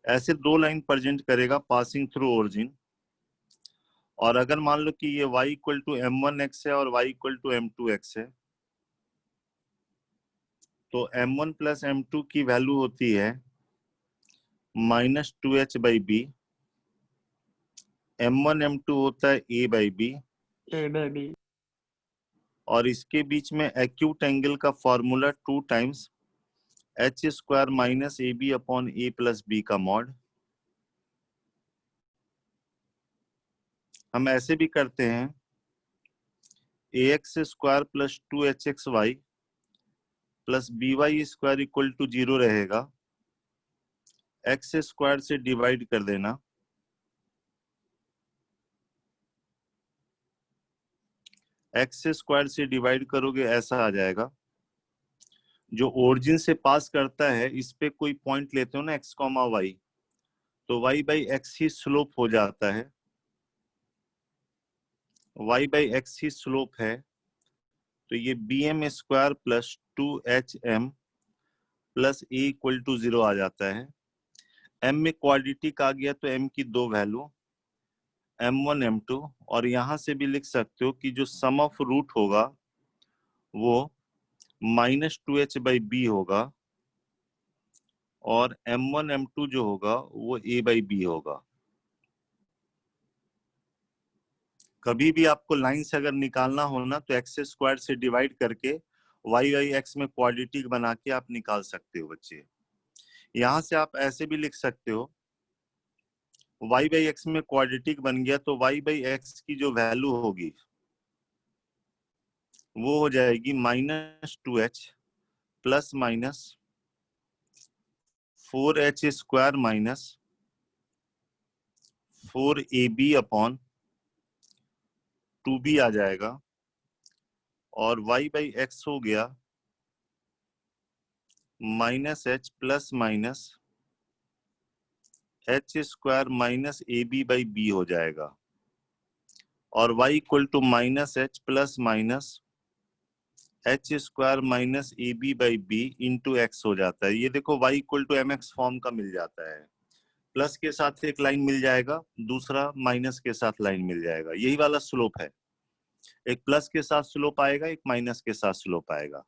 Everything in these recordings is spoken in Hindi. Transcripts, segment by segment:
ऐसे दो लाइन प्रेजेंट करेगा पासिंग थ्रू ओरिजिन। और अगर मान लो कि ये y इक्वल टू m1x है और y इक्वल टू m2x है, तो m1 प्लस m2 की वैल्यू होती है -2h/b। m1 m2 होता है a/b। और इसके बीच में एक्यूट एंगल का formula 2 times h² minus ab upon a plus b का मॉड। हम ऐसे भी करते हैं, ax² plus 2hxy plus by² equal to 0 रहेगा, x² से डिवाइड कर देना, x² से डिवाइड करोगे ऐसा आ जाएगा। जो ओरिजिन से पास करता है इस पे कोई पॉइंट लेते हो ना x, y, तो y/x ही स्लोप हो जाता है, y/x ही स्लोप है। तो ये bm² plus 2hm plus a equal to 0 आ जाता है। m में क्वाड्रेटिक आ गया तो m की दो वैल्यू m1 m2, और यहां से भी लिख सकते हो कि जो सम ऑफ रूट होगा वो -2h/b होगा और m1 m2 जो होगा वो a/b होगा। कभी भी आपको लाइन से अगर निकालना हो ना तो x² से डिवाइड करके y/x में क्वाड्रेटिक बना के आप निकाल सकते हो बच्चे। यहां से आप ऐसे भी लिख सकते हो, y/x में क्वाड्रेटिक बन गया तो y/x की जो वैल्यू होगी वो हो जाएगी -2h plus minus 4h² minus 4ab upon 2b आ जाएगा, और y/x हो गया -h plus minus h² minus ab/b हो जाएगा, और y equal to -h plus minus h² minus ab/b into x हो जाता है। ये देखो y equal to mx form का मिल जाता है, प्लस के साथ एक लाइन मिल जाएगा, दूसरा माइनस के साथ लाइन मिल जाएगा। यही वाला स्लोप है, एक प्लस के साथ स्लोप आएगा, एक माइनस के साथ स्लोप आएगा,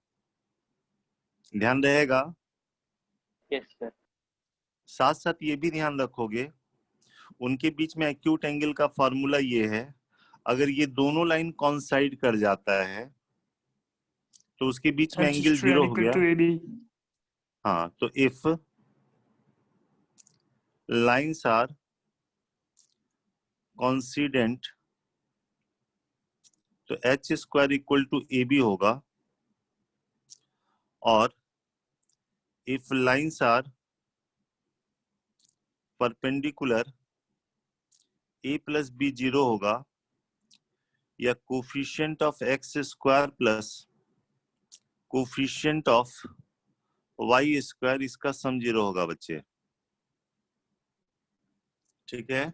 ध्यान रहेगा। Yes sir. साथ साथ ये भी ध्यान रखोगे उनके बीच में एक्यूट एंगल का फॉर्मूला ये है, अगर ये दोनों लाइन कॉन्साइड कर जाता है तो उसके बीच में एंगल 0 हो गया। हाँ, तो इफ लाइन्स आर कॉन्सिडेंट तो h² इक्वल टू ab होगा, और if lines are perpendicular a plus b 0 होगा, या coefficient of x² plus coefficient of y² इसका सम 0 होगा बच्चे, ठीक है।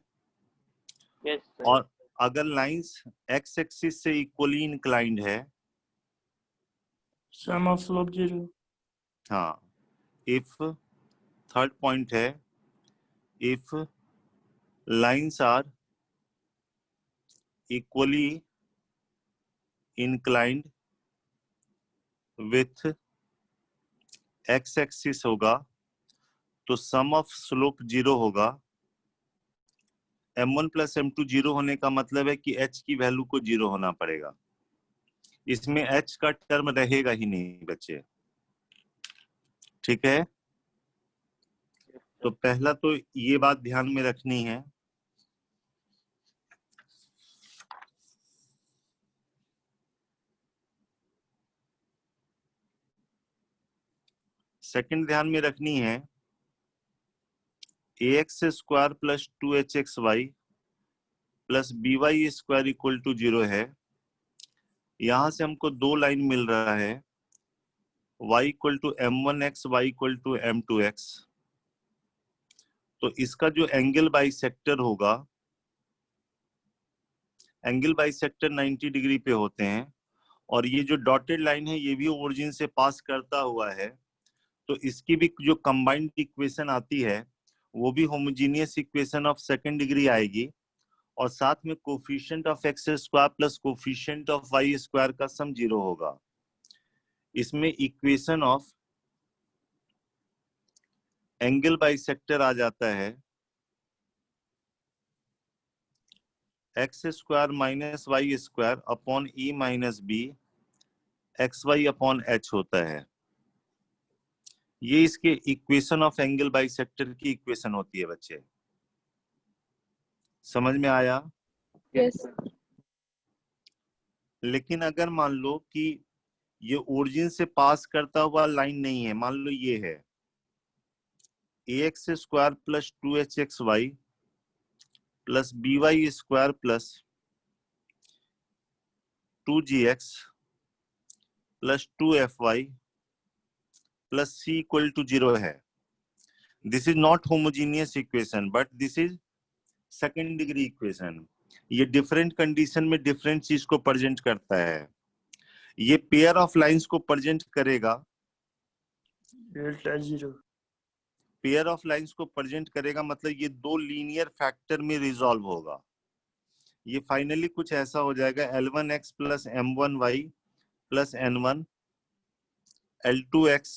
Yes sir. और अगर लाइंस x एक्सिस से इक्वली इंक्लाइंड है, सम ऑफ स्लोप 0। हाँ, इफ थर्ड पॉइंट है, if lines are equally inclined with x axis होगा तो सम ऑफ स्लोप 0 होगा। m1 प्लस m2 0 होने का मतलब है कि h की वैल्यू को 0 होना पड़ेगा, इसमें h का टर्म रहेगा ही नहीं बच्चे, ठीक है। तो पहला तो ये बात ध्यान में रखनी है। सेकंड ध्यान में रखनी है, ax² plus 2hxy plus by² equal to 0 है। यहां से हमको दो लाइन मिल रहा है, y equal to m1x, y equal to m2x। तो इसका जो एंगल बाइसेक्टर होगा, एंगल बाइसेक्टर 90 डिग्री पे होते हैं, और ये जो डॉटेड लाइन है ये भी ओरिजिन से पास करता हुआ है, तो इसकी भी जो कंबाइंड इक्वेशन आती है वो भी homogeneous equation of second degree आएगी, और साथ में coefficient of x square plus coefficient of y square का सम 0 होगा। इसमें इक्वेशन ऑफ एंगल बाइसेक्टर आ जाता है x square minus y square upon a minus b x y upon h होता है। ये इसके इक्वेशन ऑफ एंगल बाइसेक्टर की इक्वेशन होती है बच्चे, समझ में आया? Yes, sir. लेकिन अगर मान लो कि ये ओरिजिन से पास करता हुआ लाइन नहीं है, मान लो ये है ax square plus 2hxy plus by square plus 2gx plus 2fy plus c equal to 0 है। This is not homogeneous equation but this is second degree equation. ये डिफरेंट कंडीशन में डिफरेंट चीज को प्रेजेंट करता है। ये पेयर ऑफ लाइंस को प्रेजेंट करेगा, delta zero. Pair of lines को प्रेजेंट करेगा मतलब ये दो लीनियर फैक्टर में रिजॉल्व होगा। ये फाइनली कुछ ऐसा हो जाएगा L1x plus M1y plus N1 L2x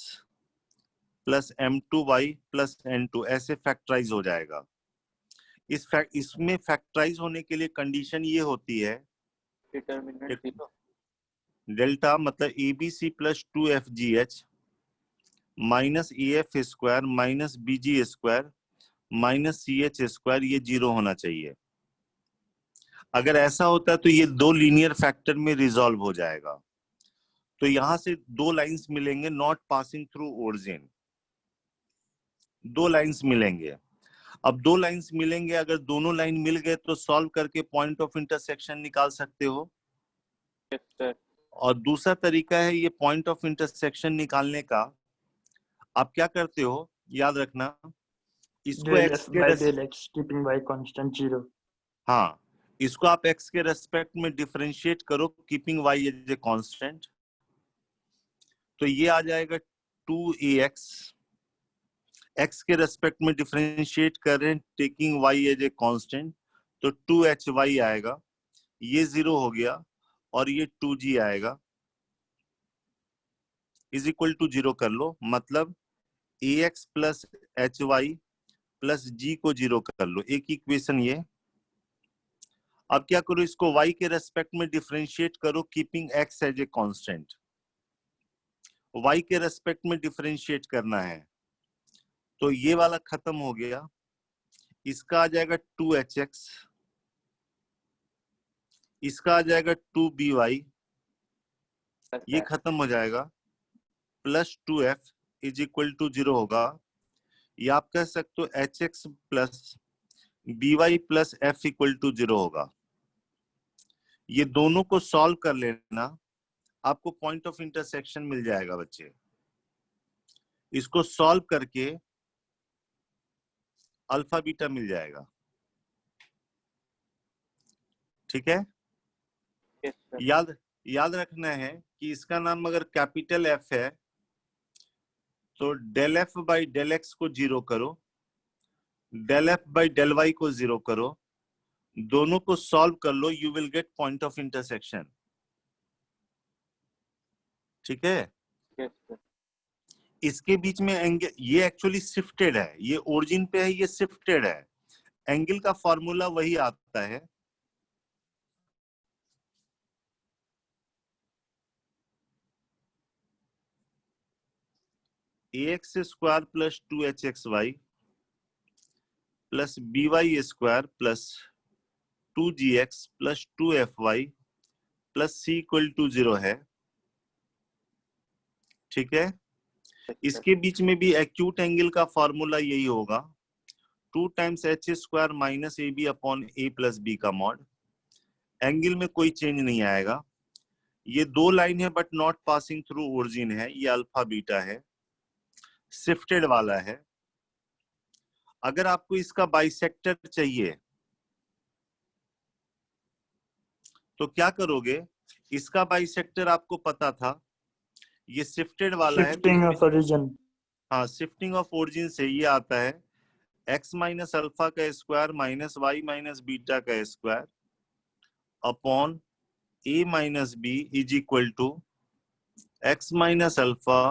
plus M2y plus N2 ऐसे फैक्टराइज हो जाएगा। इसमें फैक्टराइज होने के लिए कंडीशन ये होती है Determinant 0. डेल्टा मतलब ABC plus 2FGH minus AF square minus BG square minus CH square ये 0 होना चाहिए। अगर ऐसा होता है तो ये दो लीनियर फैक्टर में रिजॉल्व हो जाएगा। तो यहां से दो लाइंस मिलेंगे नॉट पासिंग थ्रू ओरिजिन, दो लाइंस मिलेंगे। अब दो लाइंस मिलेंगे, अगर दोनों लाइन मिल गए तो सॉल्व करके पॉइंट ऑफ इंटरसेक्शन निकाल सकते हो। Yes, sir. और दूसरा तरीका है ये पॉइंट ऑफ इंटरसेक्शन निकालने का, आप क्या करते हो याद रखना, इसको डेल x एफ के by del x keeping y constant zero. हाँ, इसको आप x के रेस्पेक्ट में डिफरेंशिएट करो keeping y as a constant. तो ये आ जाएगा 2ax, x के रेस्पेक्ट में डिफरेंशिएट करें taking y as a constant तो 2hy आएगा, ये 0 हो गया और ये 2g आएगा इज इक्वल टू 0 कर लो, मतलब ax plus hy plus g को 0 कर लो। एक इक्वेशन ये। अब क्या करो, इसको y के रेस्पेक्ट में डिफरेंशिएट करो keeping x as a constant. y के रेस्पेक्ट में डिफरेंशिएट करना है तो ये वाला खत्म हो गया, इसका आ जाएगा 2hx, इसका आ जाएगा 2by, ये खत्म हो जाएगा, plus 2f is equal to 0 होगा। ये आप कह सकते हो hx plus by plus f equal to 0 होगा। ये दोनों को सॉल्व कर लेना, आपको पॉइंट ऑफ इंटरसेक्शन मिल जाएगा बच्चे। इसको सॉल्व करके अल्फा बीटा मिल जाएगा, ठीक है? Yes, sir. याद रखना है कि इसका नाम अगर कैपिटल F है तो del f by del x को 0 करो, del f by del y को 0 करो, दोनों को सॉल्व कर लो, you will get point of intersection. ठीक है? Yes, sir. इसके बीच में एंगल ये एक्चुअली शिफ्टेड है, ये ओरिजिन पे है, ये शिफ्टेड है। एंगल का फॉर्मूला वही आता है, ax square plus 2hxy plus by square plus 2gx plus 2fy plus c equal to 0 है। ठीक है? इसके बीच में भी एक्यूट एंगल का फॉर्मूला यही होगा, 2 times h square minus a b upon a plus b का मॉड। एंगल में कोई चेंज नहीं आएगा। ये दो लाइन है but not passing through origin है, ये अल्फा बीटा है, शिफ्टेड वाला है। अगर आपको इसका बाइसेक्टर चाहिए तो क्या करोगे, इसका बाइसेक्टर आपको पता था, ये शिफ्टेड वाला है तो शिफ्टिंग ऑफ ओरिजिन। हाँ, शिफ्टिंग ऑफ ओरिजिन से ये आता है x माइनस अल्फा का square minus y minus beta का square upon a minus b is equal to x minus alpha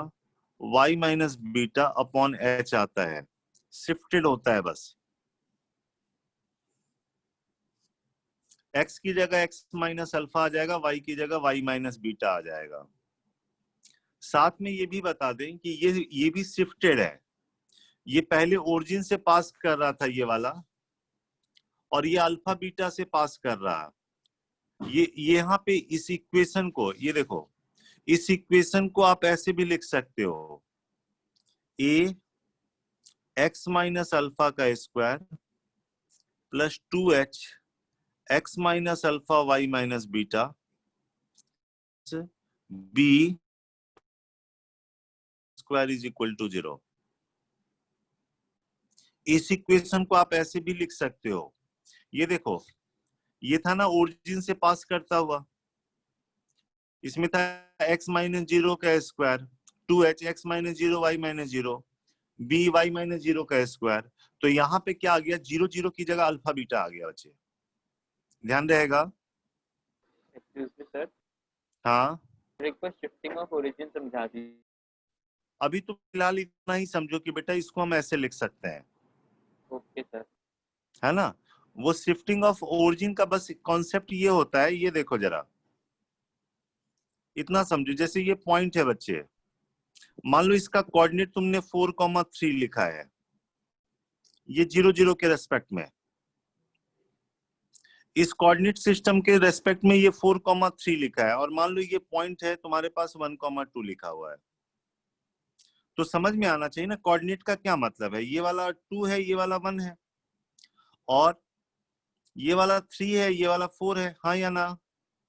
y minus beta upon h आता है, शिफ्टेड होता है बस। x की जगह x माइनस अल्फा आ जाएगा, y की जगह y माइनस बीटा आ जाएगा। साथ में ये भी बता दें कि ये भी शिफ्टेड है, ये पहले ओरिजिन से पास कर रहा था ये वाला, और ये अल्फा बीटा से पास कर रहा। ये यहाँ पे इस इक्वेशन को, ये देखो, इस इक्वेशन को आप ऐसे भी लिख सकते हो, a x माइनस अल्फा का square plus 2h x minus alpha y minus beta b square is equal to 0। इस इक्वेशन को आप ऐसे भी लिख सकते हो, ये देखो, ये था ना ओरिजिन से पास करता हुआ, इसमें था x माइनस 0 का square 2h x minus 0 y minus 0 b y minus 0 का स्क्वायर। तो यहाँ पे क्या आ गया, 0 0 की जगह अल्फा बीटा आ गया बच्चे, ध्यान रहेगा। एक्सक्यूज मी सर, हाँ, एक बार शिफ्टिंग ऑफ ओरिजिन समझा दीजिए। अभी तो फिलहाल इतना ही समझो कि बेटा इसको हम ऐसे लिख सकते हैं, ओके सर। है ना। वो शिफ्टिंग ऑफ ओरिजिन का बस कॉन्सेप्ट ये होता है, ये देखो जरा, इतना समझो, जैसे ये पॉइंट है बच्चे, मान लो इसका कोऑर्डिनेट तुमने 4,3 लिखा है, ये 0 0 के रेस्पेक्ट में, इस कोऑर्डिनेट सिस्टम के रेस्पेक्ट में ये 4,3 लिखा है, और मान लो ये पॉइंट है तुम्हारे पास 1,2 लिखा हुआ है। तो समझ में आना चाहिए ना कोऑर्डिनेट का क्या मतलब है, ये वाला 2 है, ये वाला 1 है, और ये वाला 3 है, ये वाला 4 है, हाँ या ना।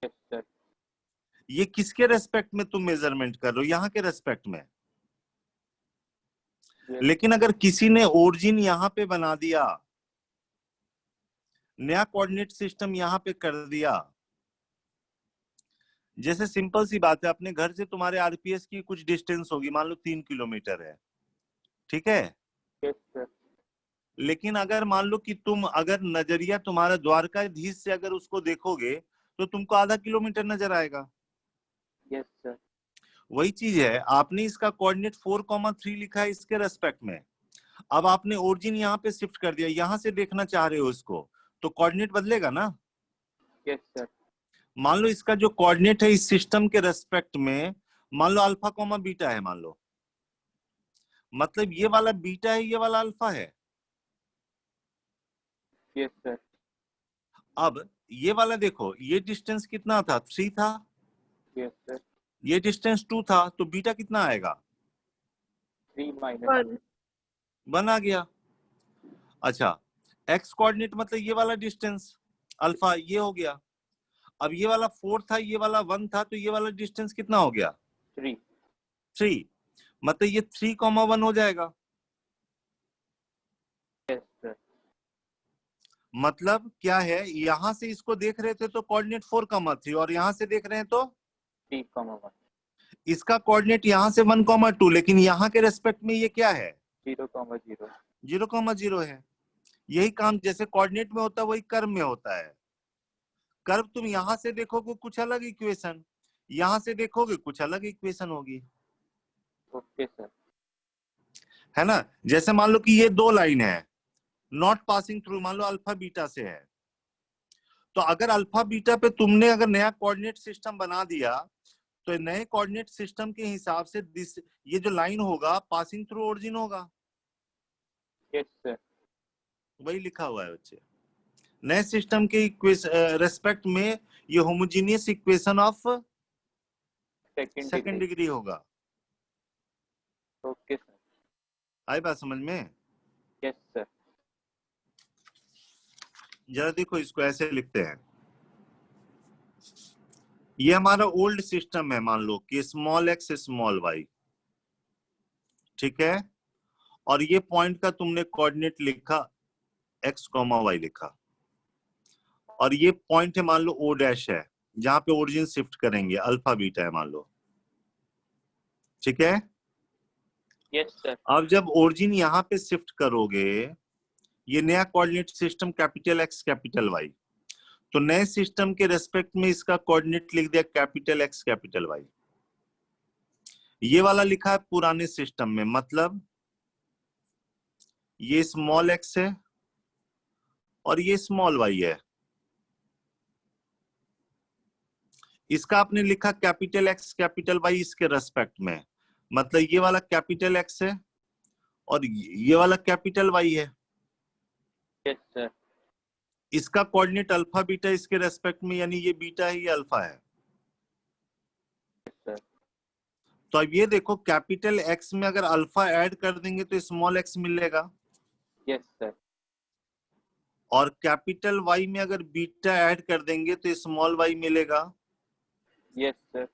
Yes sir. ये किसके रेस्पेक्ट में तुम मेजरमेंट कर रहे हो, यहाँ के रेस्पेक्ट में। लेकिन अगर किसी ने ओरिजिन यहाँ पे बना दिया, नया कोऑर्डिनेट सिस्टम यहाँ पे कर दिया, जैसे सिंपल सी बात है, अपने घर से तुम्हारे आरपीएस की कुछ डिस्टेंस होगी, मान लो 3 किलोमीटर है, ठीक है। Yes sir. लेकिन अगर मान लो कि तुम, अगर नजरिया तुम्हारा द्वारकाधीश से अगर उसको देखोगे तो तुमको आधा किलोमीटर नजर आएगा। Yes sir. वही चीज है, आपने इसका कोऑर्डिनेट 4,3 लिखा है इसके रेस्पेक्ट में, अब आपने ओरिजिन यहाँ पे शिफ्ट कर दिया, यहाँ से देखना चाह रहे हो इसको, तो कोऑर्डिनेट बदलेगा ना। Yes sir. मान लो इसका जो कोऑर्डिनेट है इस सिस्टम के रेस्पेक्ट में, मान लो अल्फा कॉमा बीटा है, मान लो, मतलब ये वाला बीटा है, ये वाला अल्फा है। Yes sir. अब ये वाला देखो, ये डिस्टेंस कितना था, 3 था, यस सर। ये डिस्टेंस 2 था, तो बीटा कितना आएगा, 3 माइनस 1 आ गया। अच्छा, एक्स कोऑर्डिनेट मतलब ये वाला डिस्टेंस अल्फा, ये हो गया। अब ये वाला 4 था, ये वाला 1 था, तो ये वाला डिस्टेंस कितना हो गया, 3, मतलब ये 3,1 हो जाएगा। Yes sir. मतलब क्या है, यहां से इसको देख रहे थे तो कोऑर्डिनेट 4,3, और यहां से देख रहे हैं तो 3,1 इसका कोऑर्डिनेट यहाँ से 1,2, लेकिन यहाँ के रेस्पेक्ट में ये क्या है, 0,0 0,0 है। यही काम जैसे कोऑर्डिनेट में होता है वही कर्व में होता है। कर्व तुम यहां से देखोगे कुछ अलग इक्वेशन, यहां से देखोगे कुछ अलग इक्वेशन होगी, ओके सर। है ना। जैसे मान लो कि ये 2 लाइन है, नॉट पासिंग थ्रू, मान लो अल्फा बीटा से है, तो अगर अल्फा बीटा पे तुमने अगर नया कोऑर्डिनेट सिस्टम बना दिया, तो नए कोऑर्डिनेट सिस्टम के हिसाब से ये जो लाइन होगा पासिंग थ्रू ओरिजिन होगा। Yes sir. वही लिखा हुआ है बच्चे, नए सिस्टम के रेस्पेक्ट में ये homogeneous equation of second degree होगा। Okay sir. आई बात समझ में। Yes sir. जरा देखो, इसको ऐसे लिखते हैं, ये हमारा ओल्ड सिस्टम है, मान लो कि स्मॉल एक्स स्मॉल वाई, ठीक है, और ये पॉइंट का तुमने कोऑर्डिनेट लिखा एक्स कॉमा वाई लिखा, और ये पॉइंट है मान लो ओ डैश है, जहां पे ओरिजिन शिफ्ट करेंगे अल्फा बीटा है मान लो, ठीक है। Yes sir. अब जब ओरिजिन यहाँ पे शिफ्ट करोगे ये नया coordinate system capital X capital Y, तो नए सिस्टम के रेस्पेक्ट में इसका कोऑर्डिनेट लिख दिया कैपिटल एक्स कैपिटल वाई। ये वाला लिखा है पुराने सिस्टम में, मतलब ये स्मॉल एक्स है और ये स्मॉल वाई है। इसका आपने लिखा कैपिटल एक्स कैपिटल वाई इसके रेस्पेक्ट में, मतलब ये वाला कैपिटल एक्स है और ये वाला कैपिटल वाई है। Yes sir. इसका कोऑर्डिनेट अल्फा बीटा इसके रेस्पेक्ट में, यानी ये बीटा है ये अल्फा है। सर तो अब ये देखो कैपिटल एक्स में अगर अल्फा ऐड कर देंगे तो स्मॉल एक्स मिलेगा, यस सर। और कैपिटल वाई में अगर बीटा ऐड कर देंगे तो स्मॉल वाई मिलेगा। Yes sir.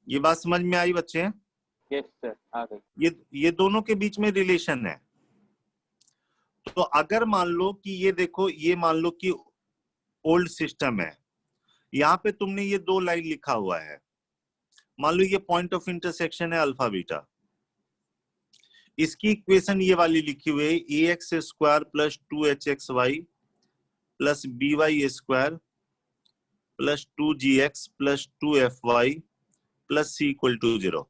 ये बात समझ में आई बच्चे? यस सर, आ गई। ये दोनों के बीच में रिलेशन है। तो अगर मान लो कि ये देखो, ये मान लो कि ओल्ड सिस्टम है, यहाँ पे तुमने ये दो लाइन लिखा हुआ है, मान लो ये पॉइंट ऑफ इंटरसेक्शन है अल्फा बीटा, इसकी इक्वेशन ये वाली लिखी हुई है a x square plus 2hxy plus by square plus 2gx plus 2fy plus c equal to 0।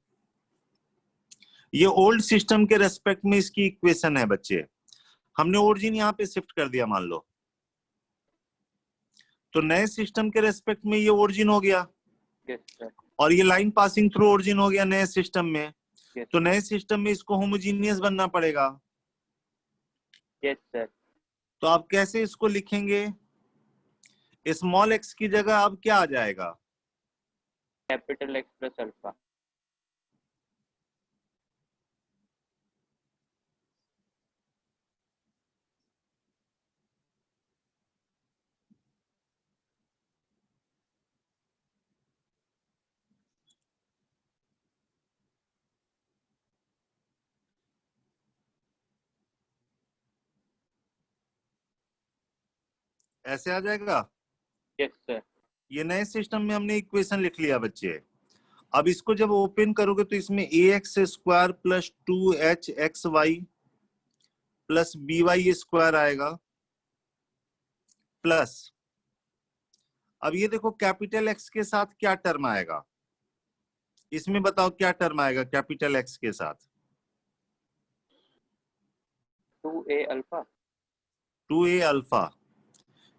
ये ओल्ड सिस्टम के रेस्पेक्ट में इसकी इक्वेशन है बच्चे। हमने ओरिजिन यहाँ पे शिफ्ट कर दिया मान लो, तो नए सिस्टम के रेस्पेक्ट में ये ओरिजिन हो गया यस सर। और ये लाइन पासिंग थ्रू ओरिजिन हो गया नए सिस्टम में। यस तो नए सिस्टम में इसको होमोजीनियस बनना पड़ेगा। Yes sir. तो आप कैसे इसको लिखेंगे? स्मॉल एक्स की जगह अब क्या आ जाएगा? Capital x plus alpha. ऐसे आ जाएगा। Yes sir. ये नए सिस्टम में हमने इक्वेशन लिख लिया बच्चे। अब इसको जब ओपन करोगे तो इसमें a x square plus 2hxy plus by square आएगा, प्लस अब ये देखो कैपिटल एक्स के साथ क्या टर्म आएगा, इसमें बताओ क्या टर्म आएगा कैपिटल एक्स के साथ? 2a alpha. 2a alpha.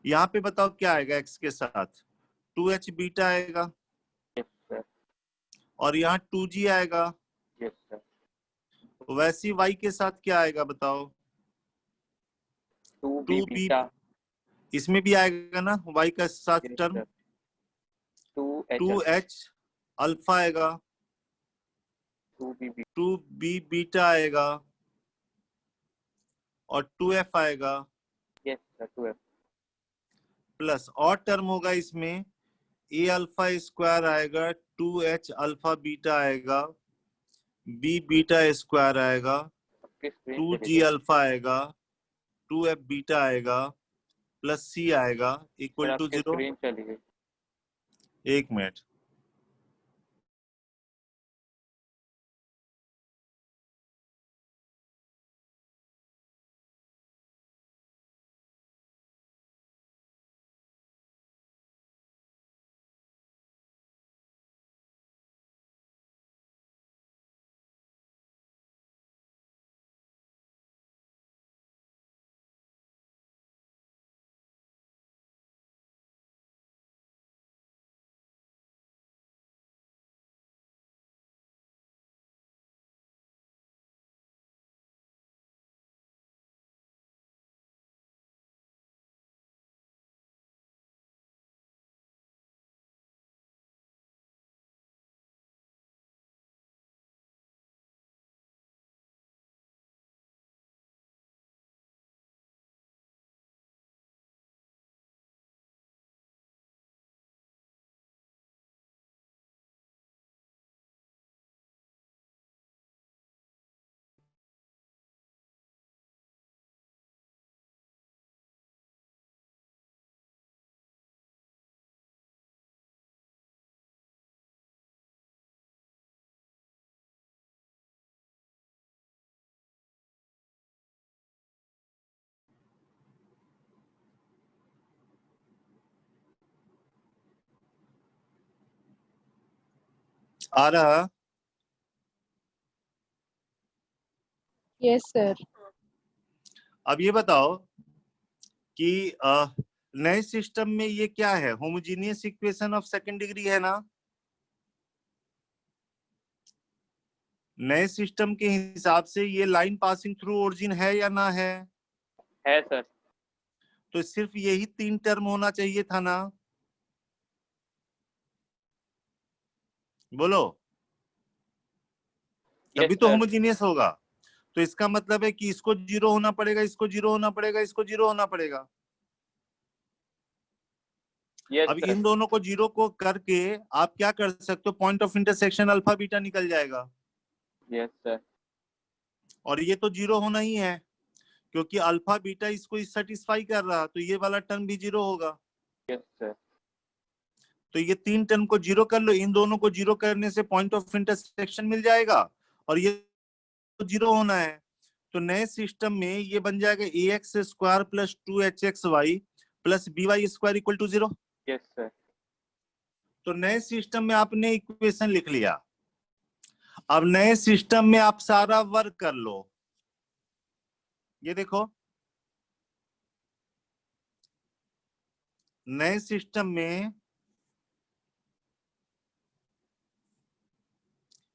यहाँ पे बताओ क्या आएगा एक्स के साथ? 2h बीटा आएगा, यस सर। और यहाँ 2g आएगा। Yes sir. वैसे y के साथ क्या आएगा बताओ? 2b 2b, beta. इसमें भी आएगा ना y का साथ yes term, sir. 2h 2h alpha आएगा, 2b बीटा। 2b बीटा आएगा और 2f आएगा, यस सर। 2f। प्लस और टर्म होगा इसमें ए अल्फा स्क्वायर आएगा, 2h अल्फा बीटा आएगा, b बीटा स्क्वायर आएगा, आपकी स्क्रीन 2g चली गई। अल्फा आएगा, 2f बीटा आएगा, प्लस c आएगा सर इक्वल टू आपकी 0। स्क्रीन चली गई। एक मिनट, आ रहा? Yes sir. अब ये बताओ कि नए सिस्टम में ये क्या है, homogeneous equation of second degree है ना? नए सिस्टम के हिसाब से ये लाइन पासिंग थ्रू ओरिजिन है या ना है? है सर। तो सिर्फ यही 3 टर्म होना चाहिए था ना? बोलो, तभी यस तो सर। होमोजीनियस होगा। तो इसका मतलब है कि इसको 0 होना पड़ेगा, इसको 0 होना पड़ेगा, इसको 0 होना पड़ेगा। यस अब सर। इन दोनों को 0 को करके आप क्या कर सकते हो, point of intersection alpha beta निकल जाएगा। Yes sir. और ये तो 0 होना ही है, क्योंकि अल्फा बीटा इसको सेटिस्फाई कर रहा, तो ये वाला टर्म भी 0 होगा। Yes sir. तो ये 3 टर्म को 0 कर लो, इन दोनों को 0 करने से पॉइंट ऑफ इंटरसेक्शन मिल जाएगा, और ये 0 होना है। तो नए सिस्टम में ये बन जाएगा ax square plus 2hxy plus by square equal to 0। Yes sir. तो नए सिस्टम में आपने इक्वेशन लिख लिया। अब नए सिस्टम में आप सारा वर्क कर लो। ये देखो, नए सिस्टम में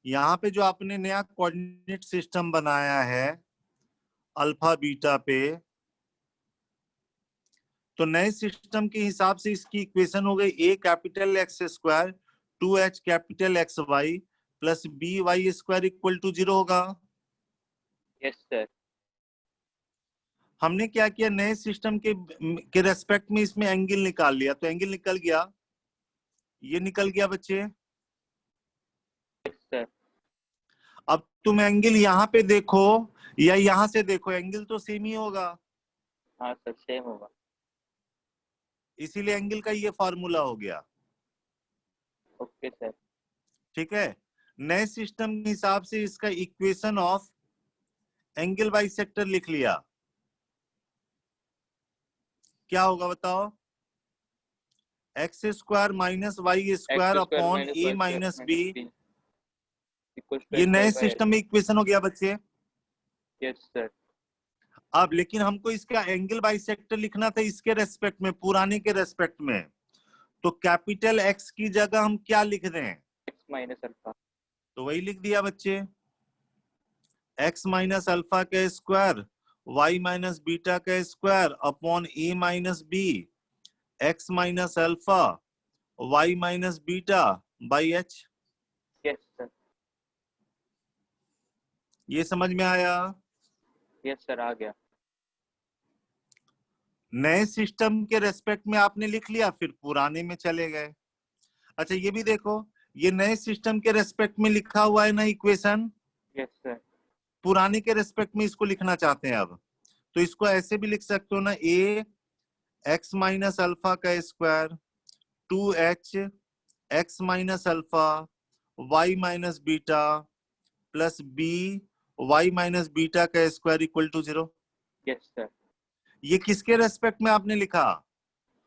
यहाँ पे जो आपने नया कोऑर्डिनेट सिस्टम बनाया है अल्फा बीटा पे, तो नए सिस्टम के हिसाब से इसकी इक्वेशन हो गई a capital X square 2h capital X Y plus B Y square equal to 0 होगा। Yes sir. हमने क्या किया, नए सिस्टम के रेस्पेक्ट में इसमें एंगल निकाल लिया, तो एंगल निकल गया, ये निकल गया बच्चे। Yes sir. अब तुम एंगल यहाँ पे देखो या यहाँ से देखो, एंगल तो सेम ही होगा, हाँ सर, सेम होगा। इसीलिए एंगल का ये फॉर्मूला हो गया। Okay sir. ठीक है, नए सिस्टम के हिसाब से इसका इक्वेशन ऑफ एंगल बाइसेक्टर लिख लिया। क्या होगा बताओ, x square minus y square upon a minus b. ये नए सिस्टम में इक्वेशन हो गया बच्चे। Yes sir. अब लेकिन हमको इसका एंगल बाइसेक्टर लिखना था इसके रेस्पेक्ट में, पुराने के रेस्पेक्ट में, तो कैपिटल एक्स की जगह हम क्या लिख रहे हैं, एक्स माइनस अल्फा। तो वही लिख दिया बच्चे, एक्स माइनस अल्फा का स्क्वायर वाई माइनस बीटा का square upon a minus b x minus alpha y minus beta by h. Yes sir. ये समझ में आया? यस सर, आ गया। नए सिस्टम के रेस्पेक्ट में आपने लिख लिया, फिर पुराने में चले गए। अच्छा ये भी देखो, ये नए सिस्टम के रेस्पेक्ट में लिखा हुआ है ना इक्वेशन, यस सर। पुराने के रेस्पेक्ट में इसको लिखना चाहते हैं अब, तो इसको ऐसे भी लिख सकते हो ना, ए एक्स माइनस अल्फा का square 2h x minus alpha y minus beta plus B y minus beta का square equal to 0। Yes sir. ये किसके रेस्पेक्ट में आपने लिखा?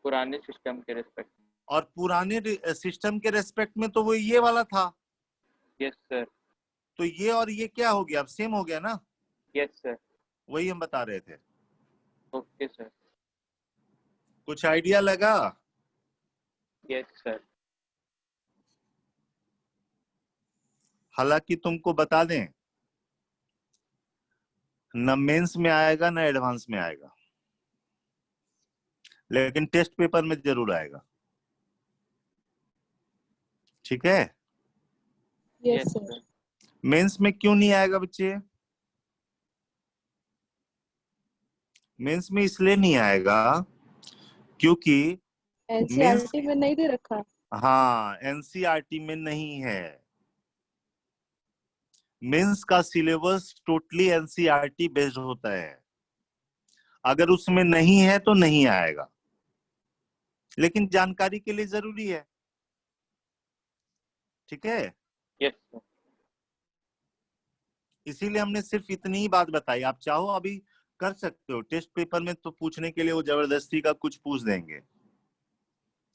पुराने सिस्टम के रिस्पेक्ट। और पुराने सिस्टम के रेस्पेक्ट में तो वो ये वाला था, यस सर। तो ये और ये क्या हो गया, अब सेम हो गया ना। Yes sir. वही हम बता रहे थे। Okay sir. कुछ आइडिया लगा? Yes sir. हालांकि तुमको बता दें, न मेंस में आएगा न एडवांस में आएगा, लेकिन टेस्ट पेपर में जरूर आएगा। ठीक है, yes yes sir. Sir. Mains में क्यों नहीं आएगा बच्चे? मेंस में इसलिए नहीं आएगा क्योंकि एनसीईआरटी में नहीं दे रखा। हाँ, एनसीईआरटी में नहीं है। मेंस का सिलेबस टोटली एनसीईआरटी बेस्ड होता है, अगर उसमें नहीं है तो नहीं आएगा, लेकिन जानकारी के लिए जरूरी है। ठीक है, यस सर। इसीलिए हमने सिर्फ इतनी ही बात बताई। आप चाहो अभी कर सकते हो, टेस्ट पेपर में तो पूछने के लिए वो जबरदस्ती का कुछ पूछ देंगे।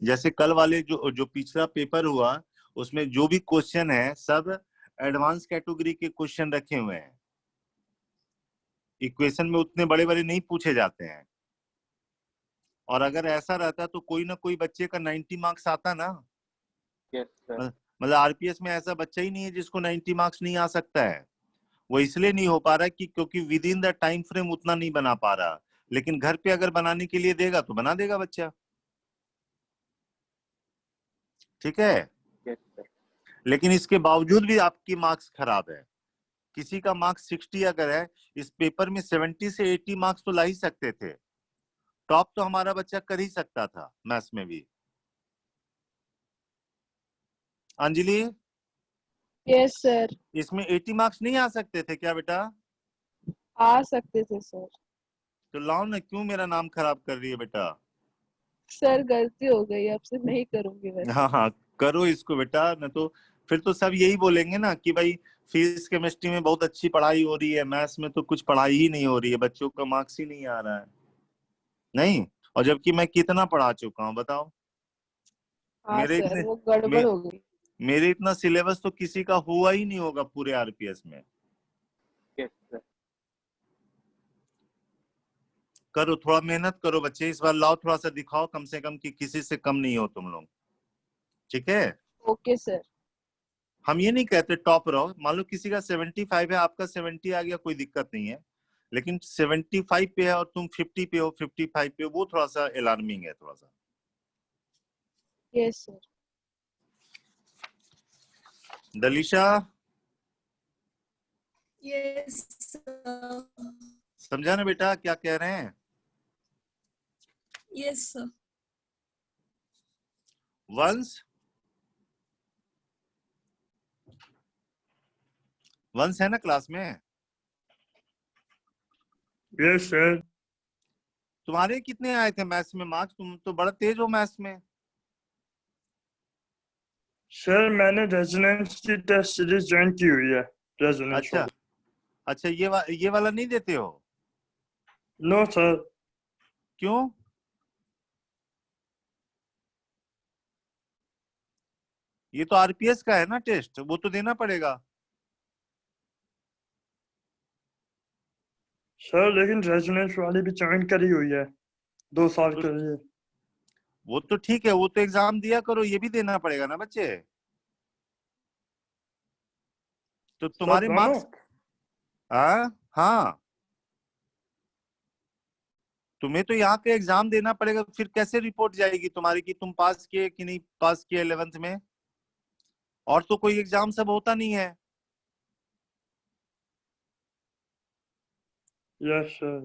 जैसे कल वाले जो पिछला पेपर हुआ उसमें जो भी क्वेश्चन है सब एडवांस कैटेगरी के क्वेश्चन रखे हुए हैं। इक्वेशन में उतने बड़े बड़े नहीं पूछे जाते हैं। और अगर ऐसा रहता तो कोई ना कोई बच्चे का 90 मार्क्स आता ना। Yes sir. मतलब आरपीएस में ऐसा बच्चा ही नहीं है जिसको 90 मार्क्स नहीं आ सकता है। वो इसलिए नहीं हो पा रहा कि क्योंकि with in the time frame उतना नहीं बना पा रहा। लेकिन घर पे अगर बनाने के लिए देगा तो बना देगा बच्चा। ठीक है। Yes sir. लेकिन इसके बावजूद भी आपकी मार्क्स खराब है। किसी का मार्क्स 60 अगर है, इस पेपर में 70 से 80 मार्क्स तो ला ही सकते थे। टॉप तो हमारा बच्चा कर ही सकता था मैथ्स में भी। Anjali, yes sir. इसमें 80 मार्क्स नहीं आ सकते थे क्या बेटा? आ सकते थे सर। तो लाओ ना, क्यों मेरा नाम खराब कर रही है बेटा? सर गलती हो गई, अब से नहीं करूंगी वैसे। हाँ हाँ, करो इसको बेटा, न तो फिर तो सब यही बोलेंगे ना कि भाई फिजिक्स केमिस्ट्री में बहुत अच्छी पढ़ाई हो रही है, मैथ्स में तो कुछ पढ़ाई ही नहीं हो रही है, बच्चों का मार्क्स ही नहीं आ रहा है। नहीं, और जबकि मैं कितना पढ़ा चुका हूँ बताओ। हाँ मेरे सर, इतने वो गड़बड़ मे, हो गई। मेरे इतना सिलेबस तो किसी का हुआ ही नहीं होगा पूरे आरपीएस में। Yes sir. करो, थोड़ा मेहनत करो बच्चे, इस बार लाओ थोड़ा सा दिखाओ कम से कम कि किसी से कम नहीं हो तुम लोग। ठीक है। Okay sir. हम ये नहीं कहते टॉप रहो, मान लो किसी का 75 है, आपका 70 आ गया, कोई दिक्कत नहीं है। लेकिन 75 पे है और तुम 50 पे हो, 55 पे हो, वो थोड़ा सा अलार्मिंग है थोड़ा सा। Yes sir. Dalisha, yes sir. समझा ना बेटा क्या कह रहे हैं? Yes sir. वंश, वंश है ना क्लास में? Yes sir. तुम्हारे कितने आए थे मैथ्स में मार्क्स? तुम तो बड़ा तेज हो मैथ्स में। सर मैंने रेजोनेंस की टेस्ट सीरीज ज्वाइन की हुई है। रेजोनेंस अच्छा अच्छा, ये वाला नहीं देते हो? No sir. क्यों? ये तो आरपीएस का है ना टेस्ट, वो तो देना पड़ेगा। सर लेकिन रेजोनेंस वाली भी ज्वाइन करी हुई है 2 साल तो के लिए। वो तो ठीक है, वो तो एग्जाम दिया करो, ये भी देना पड़ेगा ना बच्चे। तो सर तुम्हारे दोनों? मार्क्स, हाँ, तुम्हें तो यहाँ पे एग्जाम देना पड़ेगा, फिर कैसे रिपोर्ट जाएगी तुम्हारी कि तुम पास किए कि नहीं पास किए 11th में? और तो कोई एग्जाम सब होता नहीं है। Yes sir.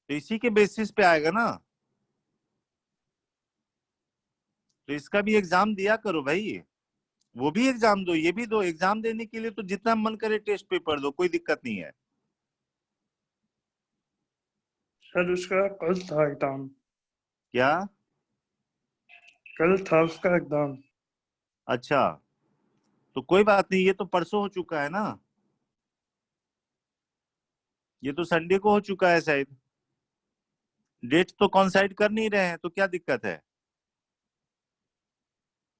तो इसी के बेसिस पे आएगा ना। तो इसका भी एग्जाम दिया करो भाई, वो भी एग्जाम दो, ये भी दो। एग्जाम देने के लिए तो जितना मन करे टेस्ट पेपर दो, कोई दिक्कत नहीं है। सर उसका कल था एग्जाम। क्या? कल था उसका एग्जाम। अच्छा, तो कोई बात नहीं, ये तो परसों हो चुका है ना, ये तो संडे को हो चुका है शायद। डेट तो कॉन्साइड कर नहीं रहे हैं, तो क्या दिक्कत है?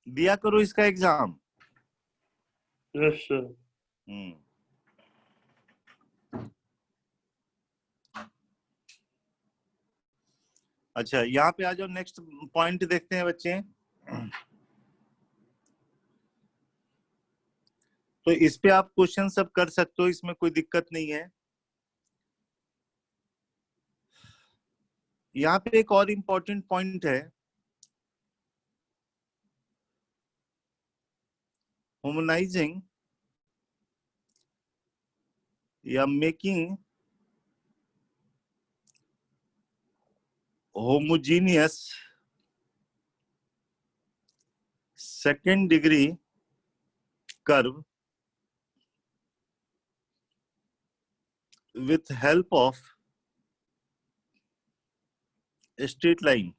दिया करो इसका एग्जाम। Yes sir. हम्म। अच्छा, यहाँ पे आ जाओ, नेक्स्ट पॉइंट देखते हैं बच्चे। तो इस पे आप क्वेश्चन सब कर सकते हो, इसमें कोई दिक्कत नहीं है। यहाँ पे एक और इम्पोर्टेंट पॉइंट है, होमोनाइजिंग या making homogeneous second degree curve with help of straight line.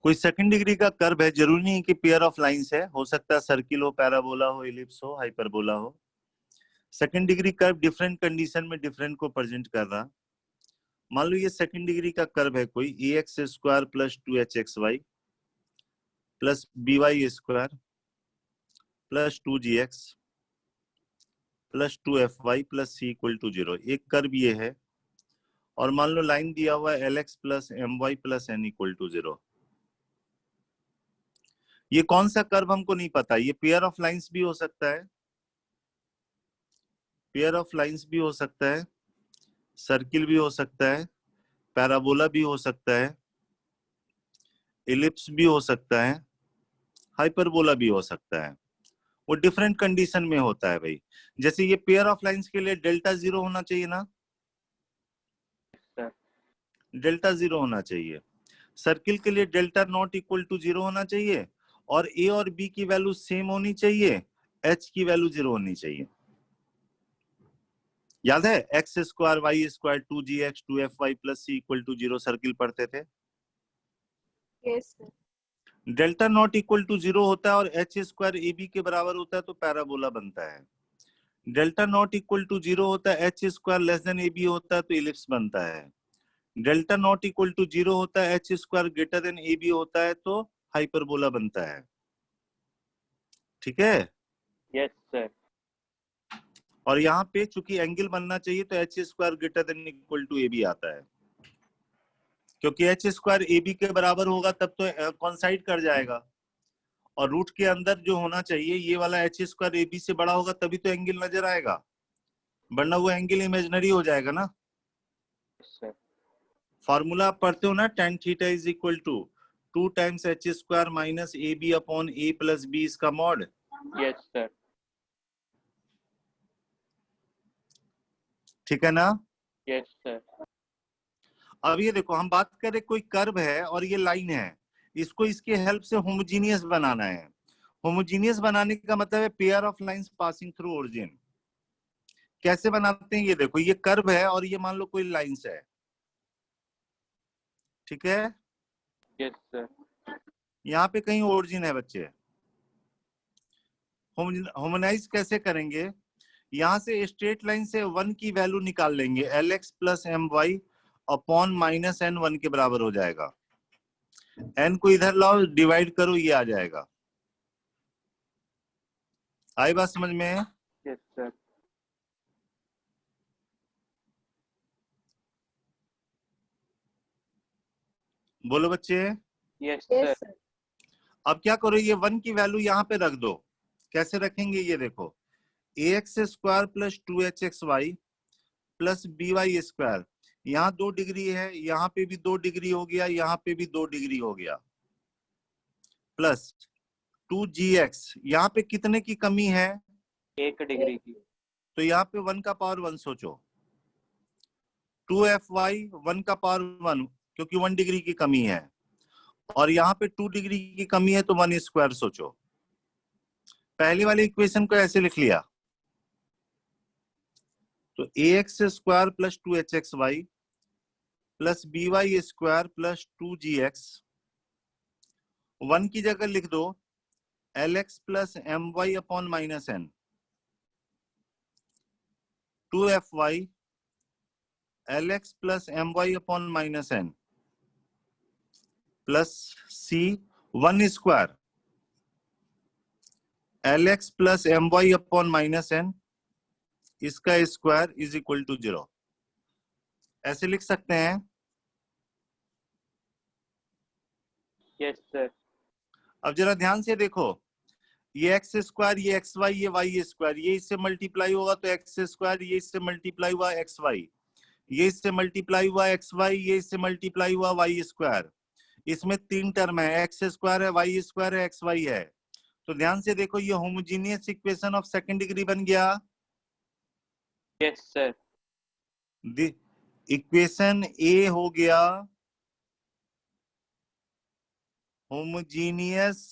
कोई सेकंड डिग्री का कर्व है, जरूरी नहीं कि पेयर ऑफ लाइंस है, हो सकता है सर्किल हो, पैराबोला हो, एलिप्स हो, हाइपरबोला हो। Second degree curve different condition में डिफरेंट को प्रेजेंट कर रहा। मान लो ये सेकंड डिग्री का कर्व है कोई, ax² + 2hxy plus by square plus 2gx plus 2fy plus c equal to 0। एक कर्व ये है और मान लो लाइन दिया हुआ है lx plus my plus n equal to 0। ये कौन सा कर्व हमको नहीं पता, ये पेयर ऑफ लाइंस भी हो सकता है, पेयर ऑफ लाइंस भी हो सकता है, सर्किल भी हो सकता है, पैराबोला भी हो सकता है, इलिप्स भी हो सकता है, हाइपरबोला भी हो सकता है। वो डिफरेंट कंडीशन में होता है भाई। जैसे ये पेयर ऑफ लाइंस के लिए डेल्टा 0 होना चाहिए ना, डेल्टा 0 होना चाहिए। सर्किल के लिए डेल्टा नॉट इक्वल टू 0 होना चाहिए और ए और बी की वैल्यू सेम होनी चाहिए, एच की वैल्यू 0 होनी चाहिए। याद है x square y square 2gx 2fy plus c equal to 0 circle पढ़ते थे। Yes sir. Delta not equal to 0 होता है और एच स्क्वायर ए बी के बराबर होता है तो पैराबोला बनता है। डेल्टा नॉट इक्वल टू 0 होता है, h square less than a b होता है तो इलिप्स बनता है। डेल्टा नॉट इक्वल टू 0 होता है, h square greater than a b होता है तो हाइपरबोला बनता है। ठीक है। Yes sir. और यहाँ पे चूंकि एंगल बनना चाहिए तो h square greater than equal to a b आता है, क्योंकि एच स्क्वायर ए बी के बराबर होगा तब तो कॉन्साइड कर जाएगा और रूट के अंदर जो होना चाहिए ये वाला एच स्क्वायर ए बी से बड़ा होगा तभी तो एंगल नजर आएगा, वरना वो एंगल इमेजिनरी हो जाएगा ना। सर फॉर्मूला आप पढ़ते हो ना, tan theta is equal to 2 times h square minus a b upon a plus b इसका मॉड। Yes sir. ठीक है ना। Yes sir. अब ये देखो हम बात करें कोई कर्व है और ये लाइन है, इसको इसके हेल्प से होमोजीनियस बनाना है। होमोजीनियस बनाने का मतलब है pair of lines passing through origin. कैसे बनाते हैं ये देखो, ये कर्व है और ये मान लो कोई लाइंस है, ठीक है। Yes sir. यहाँ पे कहीं ओरिजिन है बच्चे। होमोनाइज कैसे करेंगे, यहाँ से स्ट्रेट लाइन से 1 की वैल्यू निकाल लेंगे, lx plus my upon minus n 1 के बराबर हो जाएगा। n को इधर लाओ डिवाइड करो, ये आ जाएगा। आई बात समझ में? Yes sir. बोलो बच्चे। Yes yes sir. सर। अब क्या करो, ये 1 की वैल्यू यहाँ पे रख दो। कैसे रखेंगे ये देखो, ax square plus 2hxy plus by square, यहाँ 2 डिग्री है, यहाँ पे भी 2 डिग्री हो गया, यहाँ पे भी 2 डिग्री हो गया, प्लस 2gx, यहाँ पे कितने की कमी है? 1 डिग्री की। तो यहाँ पे 1 का पावर 1 सोचो, 2fy 1 का पावर 1 क्योंकि 1 डिग्री की कमी है, और यहाँ पे 2 डिग्री की कमी है तो 1 स्क्वायर सोचो। पहली वाली इक्वेशन को ऐसे लिख लिया, तो ax square plus 2hxy plus by square plus 2gx, 1 की जगह लिख दो lx plus my upon minus n, 2fy lx plus my upon minus n plus c 1 square lx plus my upon minus n इसका स्क्वायर इज इक्वल टू 0। ऐसे लिख सकते हैं। Yes sir. अब जरा ध्यान से देखो, ये एक्स स्क्वायर, ये एक्स वाई, ये वाई स्क्वायर, ये इससे मल्टीप्लाई होगा तो एक्स स्क्वायर, ये इससे मल्टीप्लाई हुआ एक्स वाई, ये इससे मल्टीप्लाई हुआ एक्स वाई, ये इससे मल्टीप्लाई हुआ वाई स्क्वायर। इसमें 3 टर्म है, एक्स स्क्वायर है, वाई स्क्वायर है, एक्स वाई है। तो ध्यान से देखो, ये homogeneous equation of second degree बन गया। Yes sir. इक्वेशन ए हो गया homogeneous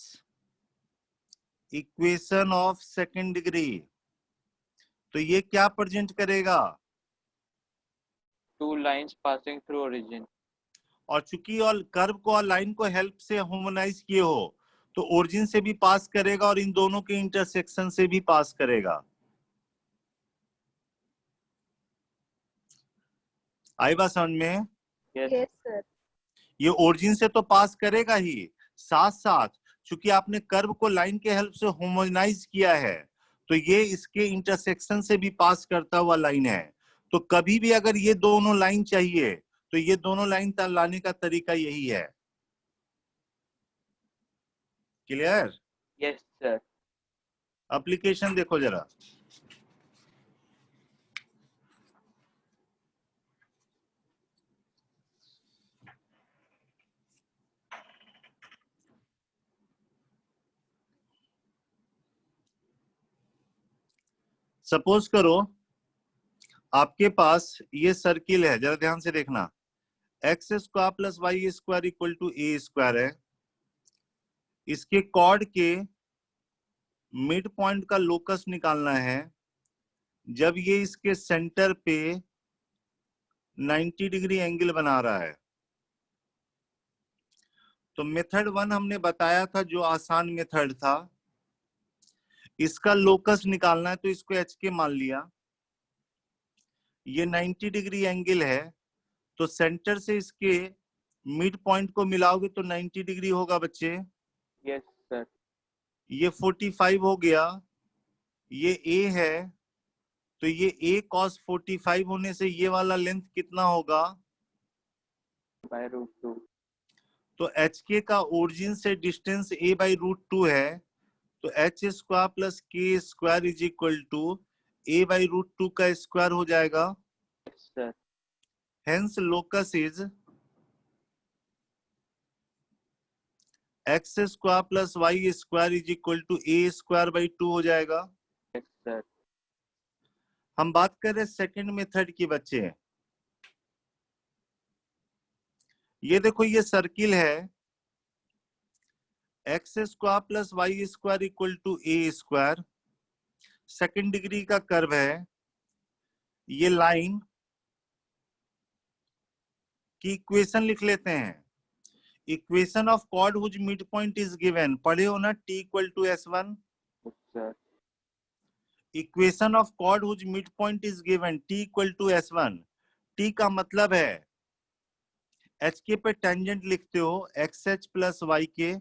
equation of second degree. तो ये क्या प्रेजेंट करेगा? 2 लाइंस पासिंग थ्रू ओरिजिन। और चूंकि और कर्व को और लाइन को हेल्प से होमोनाइज किए हो तो ओरिजिन से भी पास करेगा और इन दोनों के इंटरसेक्शन से भी पास करेगा। आई बात समझ में? Yes yes sir. ये ओरिजिन से तो पास करेगा ही, साथ साथ क्योंकि आपने कर्व को लाइन के हेल्प से होमोजेनाइज किया है, तो ये इसके इंटरसेक्शन से भी पास करता हुआ लाइन है। तो कभी भी अगर ये दोनों लाइन चाहिए तो ये दोनों लाइन लाने का तरीका यही है। क्लियर? Yes, sir. एप्लीकेशन देखो जरा। सपोज करो आपके पास ये सर्किल है, जरा ध्यान से देखना, x square plus y square equal to a square है। इसके कॉर्ड के मिड पॉइंट का लोकस निकालना है जब ये इसके सेंटर पे 90 डिग्री एंगल बना रहा है। तो मेथड 1 हमने बताया था, जो आसान मेथड था। इसका लोकस निकालना है तो इसको एच के मान लिया। ये 90 डिग्री एंगल है, तो सेंटर से इसके मिड पॉइंट को मिलाओगे तो 90 डिग्री होगा बच्चे। Yes, sir. ये 45 हो गया, ये ए है, तो ये a cos 45 होने से ये वाला लेंथ कितना होगा? By √2. तो एच के का ओरिजिन से डिस्टेंस a बाई √2 है, तो h square plus k square is equal to a by √2 का स्क्वायर हो जाएगा। Yes, sir. Hence locus is x square plus y square is equal to a square by 2 हो जाएगा। Yes, sir. हम बात कर रहे सेकंड मेथड की बच्चे। ये देखो, ये सर्किल है, x square plus y square equal to a square, second degree का कर्व है। ये लाइन की इक्वेशन लिख लेते हैं। Equation of chord whose mid point is given, पढ़े हो ना, t equal to s1। Yes, sir. Equation of chord whose mid point is given, t equal to s1। t का मतलब है एच के पे टेंजेंट लिखते हो एक्स एच प्लस वाई के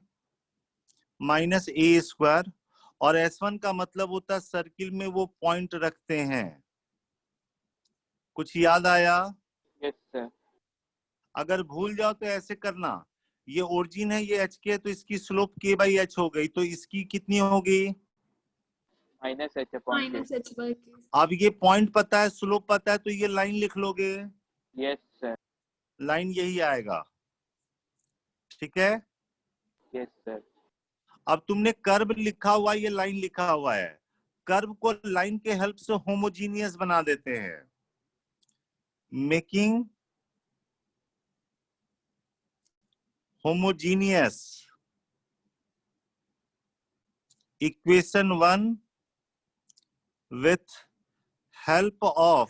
माइनस ए स्क्वायर, और S1 का मतलब होता है सर्किल में वो पॉइंट रखते हैं। कुछ याद आया? Yes, sir. अगर भूल जाओ तो ऐसे करना, ये ओरिजिन है, ये एच के, तो इसकी स्लोप के बाई एच हो गई, तो इसकी कितनी होगी? Minus h upon k. minus h by k. अब ये पॉइंट पता है, स्लोप पता है, तो ये लाइन लिख लोगे, Yes, sir. लाइन यही आएगा। ठीक है? Yes, sir. अब तुमने कर्व लिखा हुआ, ये लाइन लिखा हुआ है, कर्व को लाइन के हेल्प से होमोजीनियस बना देते हैं, making homogeneous equation 1 with help of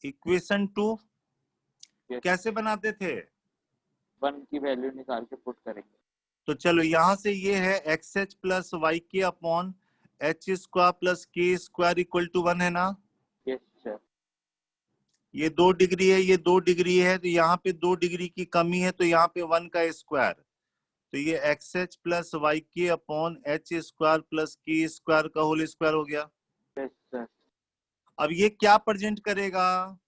equation 2। Yes. कैसे बनाते थे? 1 की वैल्यू निकाल के पुट करेंगे। तो चलो यहां से ये है एक्स एच प्लस वाई के upon h square plus k square equal to 1 है ना। Yes, sir. ये 2 डिग्री है, ये 2 डिग्री है, तो यहाँ पे 2 डिग्री की कमी है, तो यहाँ पे 1 का स्क्वायर, तो ये एक्स एच प्लस वाई के upon h square plus k square का होल स्क्वायर हो गया। Yes, sir. अब ये क्या प्रेजेंट करेगा?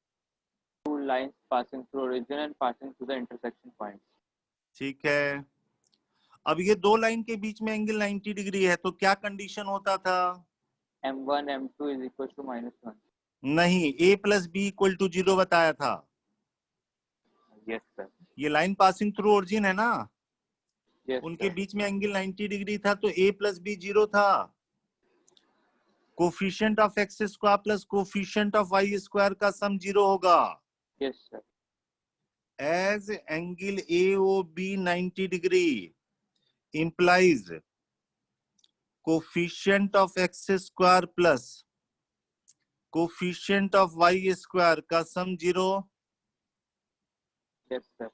Two lines passing through origin and passing through the intersection points. ठीक है। अब ये दो लाइन के बीच में एंगल 90 डिग्री है, तो क्या कंडीशन होता था? M1, M2 is equal to -1. नहीं, a plus b equal to 0 बताया था। Yes, sir. ये लाइन पासिंग थ्रू ओरिजिन है ना, Yes, उनके sir. बीच में एंगल 90 डिग्री था, तो a प्लस बी 0 था। Coefficient of x square plus coefficient of y square का सम 0 होगा। Yes, sir. As angle AOB 90 degree implies coefficient of x square plus coefficient of y square का सम 0। Yes, sir.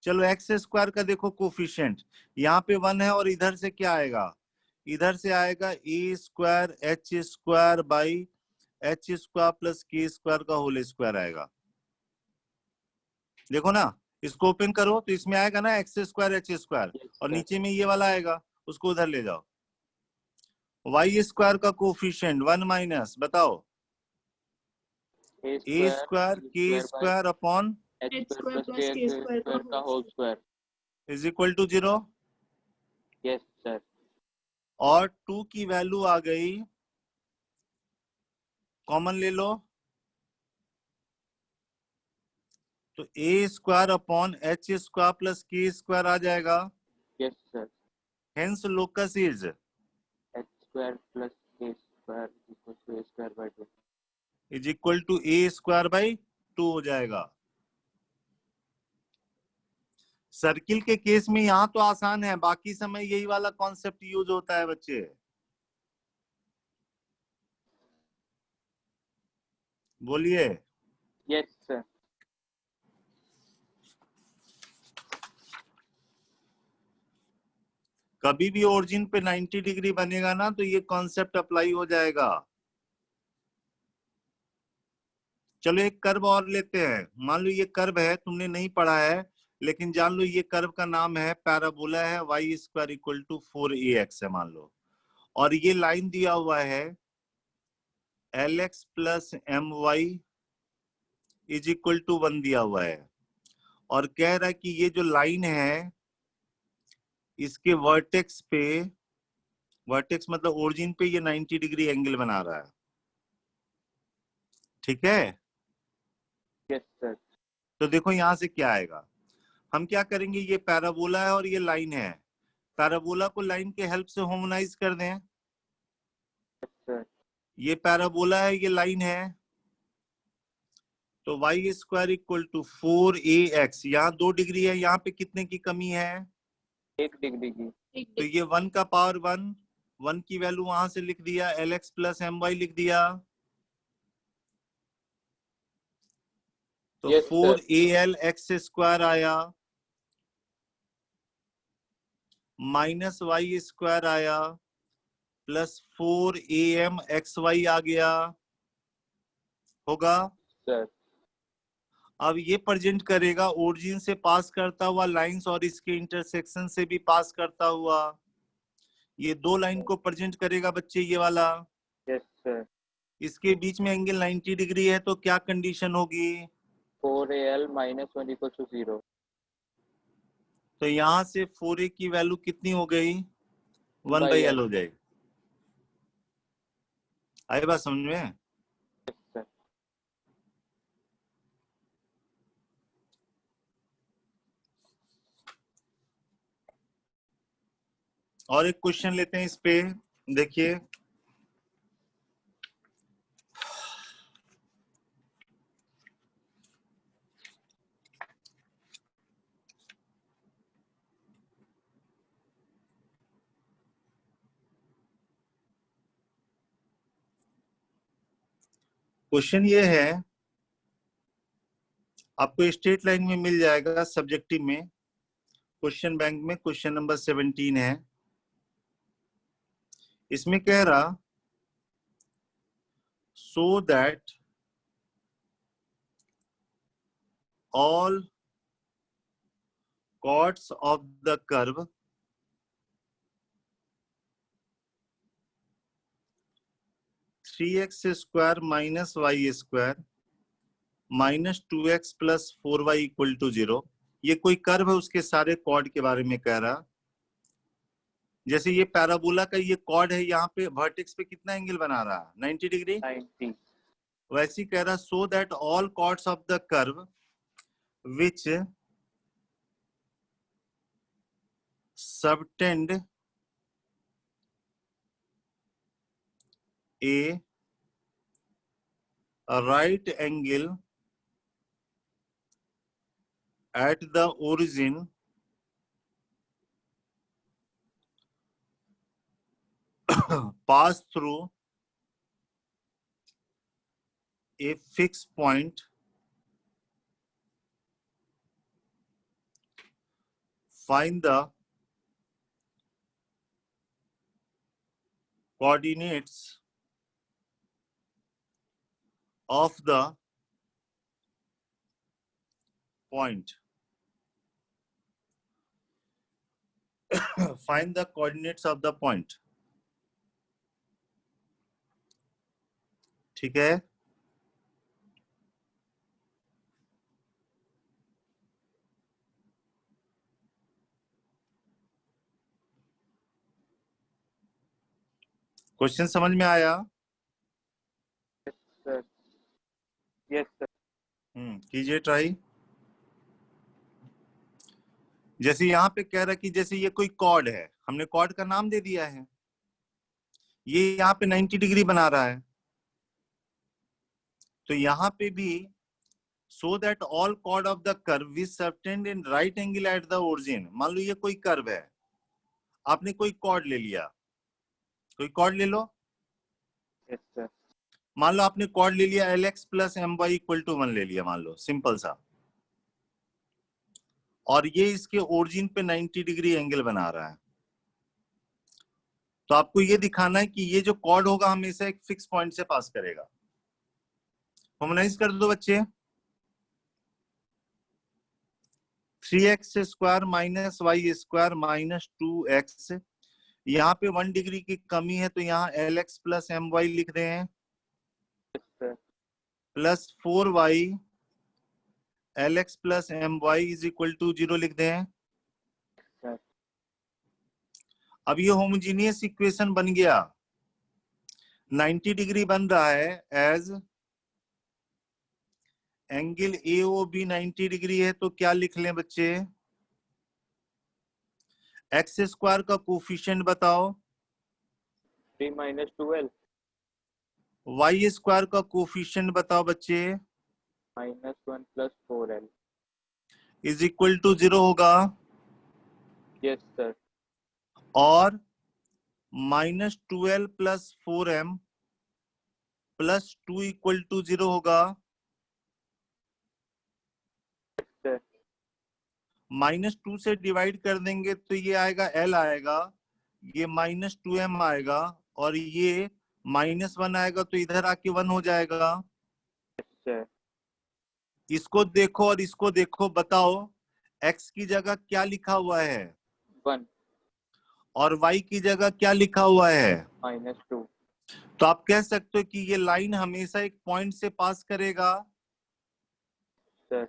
चलो एक्स स्क्वायर का देखो कोफिशिएंट, यहाँ पे 1 है, और इधर से क्या आएगा? इधर से आएगा a square h square by h square plus k square का होल स्क्वायर आएगा। देखो ना, इसको ओपन करो तो इसमें आएगा ना x square h square, Yes, और sir. नीचे में ये वाला आएगा, उसको उधर ले जाओ। वाई स्क्वायर का कोफिशिएंट 1 माइनस, बताओ, A A square square B के square by square upon H H square square plus plus K K square square का whole square. Is equal to 0। Yes, sir. और 2 की वैल्यू आ गई, कॉमन ले लो, तो a square upon h square plus k square आ जाएगा। Yes, sir. Hence locus is H square plus K square equals to A square by 2. Is equal to a square by 2 हो जाएगा। सर्किल के केस में यहाँ तो आसान है, बाकी समय यही वाला कॉन्सेप्ट यूज होता है बच्चे। बोलिए। Yes, sir. कभी भी ओरिजिन पे 90 डिग्री बनेगा ना तो ये कॉन्सेप्ट अप्लाई हो जाएगा। चलो एक कर्व और लेते हैं। मान लो ये कर्व है, तुमने नहीं पढ़ा है, लेकिन जान लो ये कर्व का नाम है पैराबोला है, Y square equal to 4ax है मान लो, और ये लाइन दिया हुआ है lx plus m y is equal to 1 दिया हुआ है, और कह रहा है कि ये जो लाइन है इसके वर्टेक्स पे, वर्टेक्स मतलब ओरिजिन पे ये 90 डिग्री एंगल बना रहा है। ठीक है, Yes, sir. तो देखो यहां से क्या आएगा। हम क्या करेंगे, ये पैराबोला है और ये लाइन है, पैराबोला को लाइन के हेल्प से होमोनाइज कर दें। Yes, sir. ये पैराबोला है, ये लाइन है, तो Y square equal to 4ax, यहाँ 2 डिग्री है, यहाँ पे कितने की कमी है, 1 degree की. तो ये 1 का पावर 1 की वैल्यू वहां से लिख दिया, lx प्लस एम वाई लिख दिया, तो Yes, sir. 4al x square आया माइनस वाई स्क्वायर आया प्लस 4am xy आ गया, होगा। Sir. अब ये प्रेजेंट करेगा ओरिजिन से पास करता हुआ लाइंस और इसके इंटरसेक्शन से भी पास करता हुआ, ये 2 लाइन को प्रेजेंट करेगा बच्चे, ये वाला। Yes, sir. इसके बीच में एंगल 90 डिग्री है, तो क्या कंडीशन होगी, 4al minus 1 equals to 0. तो यहां से 4a की वैल्यू कितनी हो गई, 1 By बाई L. एल हो जाएगी। आई बात समझ में। Yes, sir. और एक क्वेश्चन लेते हैं इस पे, देखिए। क्वेश्चन ये है, आपको स्टेट लाइन में मिल जाएगा, सब्जेक्टिव में, क्वेश्चन बैंक में क्वेश्चन नंबर 17 है। इसमें कह रहा, so that all chords of the curve three x square minus y square minus 2x plus 4y equal to 0, ये कोई कर्व है, उसके सारे कॉर्ड के बारे में कह रहा। जैसे ये पैराबोला का ये कॉर्ड है, यहाँ पे वर्टेक्स पे कितना एंगल बना रहा है, 90 डिग्री। 90. वैसे ही कह रहा, so that all chords of the curve which subtend a right angle at the origin pass through a fixed point find the coordinates of the point। Find the coordinates of the point. ठीक है, क्वेश्चन समझ में आया? Sir yes sir. कीजिए ट्राई। जैसे यहाँ पे कह रहा कि जैसे ये कोई कॉर्ड है, हमने कॉर्ड का नाम दे दिया है, ये यहाँ पे 90 डिग्री बना रहा है, तो यहाँ पे भी so that all chord of the curve is subtend in right angle at the origin। मान लो ये कोई कर्व है, आपने कोई कॉर्ड ले लिया, कोई कॉर्ड ले लो, यस सर। मान लो आपने कॉर्ड ले लिया Lx plus m y equal to 1 ले लिया, मान लो सिंपल सा, और ये इसके ओरिजिन पे 90 डिग्री एंगल बना रहा है। तो आपको ये दिखाना है कि ये जो कॉर्ड होगा हमेशा एक फिक्स पॉइंट से पास करेगा। फॉर्मलाइज कर दो बच्चे। 3x square minus y square minus 2x, यहाँ पे 1 डिग्री की कमी है तो यहाँ Lx प्लस एम वाई लिख रहे हैं, plus 4y Lx plus m y is equal to 0 लिख दें। अब ये होमोजीनियस इक्वेशन बन गया, 90 डिग्री बन रहा है एज एंगल AOB 90 डिग्री है, तो क्या लिख लें बच्चे? एक्स स्क्वायर का कोफिशिएंट बताओ, 3 माइनस 2l। वाई स्क्वायर का कोफिशिएंट बताओ बच्चे, -1 plus 4l। Is equal to 0 होगा, यस सर। और -12 plus 4m plus 2 equal to 0 होगा। -2 से डिवाइड कर देंगे तो ये आएगा L आएगा, ये -2m आएगा, और ये -1 आएगा, तो इधर आके 1 हो जाएगा। इसको देखो और इसको देखो, बताओ x की जगह क्या लिखा हुआ है 1 और y की जगह क्या लिखा हुआ है -2। तो आप कह सकते हो कि ये लाइन हमेशा एक पॉइंट से पास करेगा। सर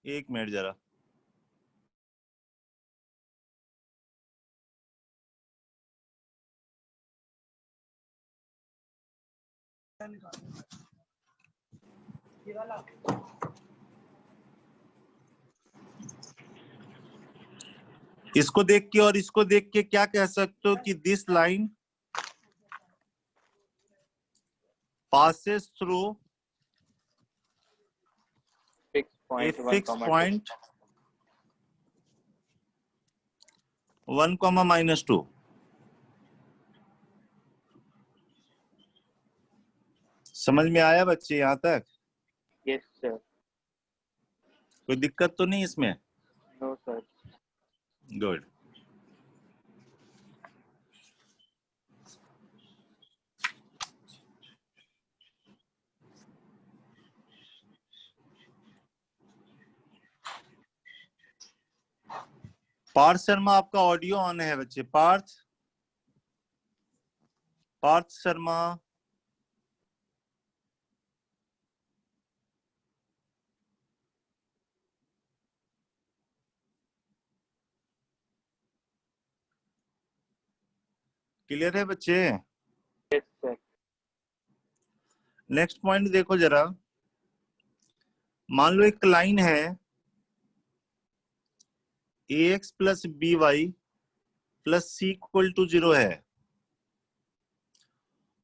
एक मिनट जरा, इसको देख के और इसको देख के क्या कह सकते हो कि this line passes through a fixed point 1, -2। समझ में आया बच्चे यहाँ तक? Yes sir. कोई दिक्कत तो नहीं इसमें? No sir. Good. Parth Sharma, आपका ऑडियो ऑन है बच्चे। पार्थ शर्मा, क्लियर है बच्चे? Yes sir. नेक्स्ट पॉइंट देखो जरा, मान लो एक लाइन है ax plus B y plus c equal to 0 है,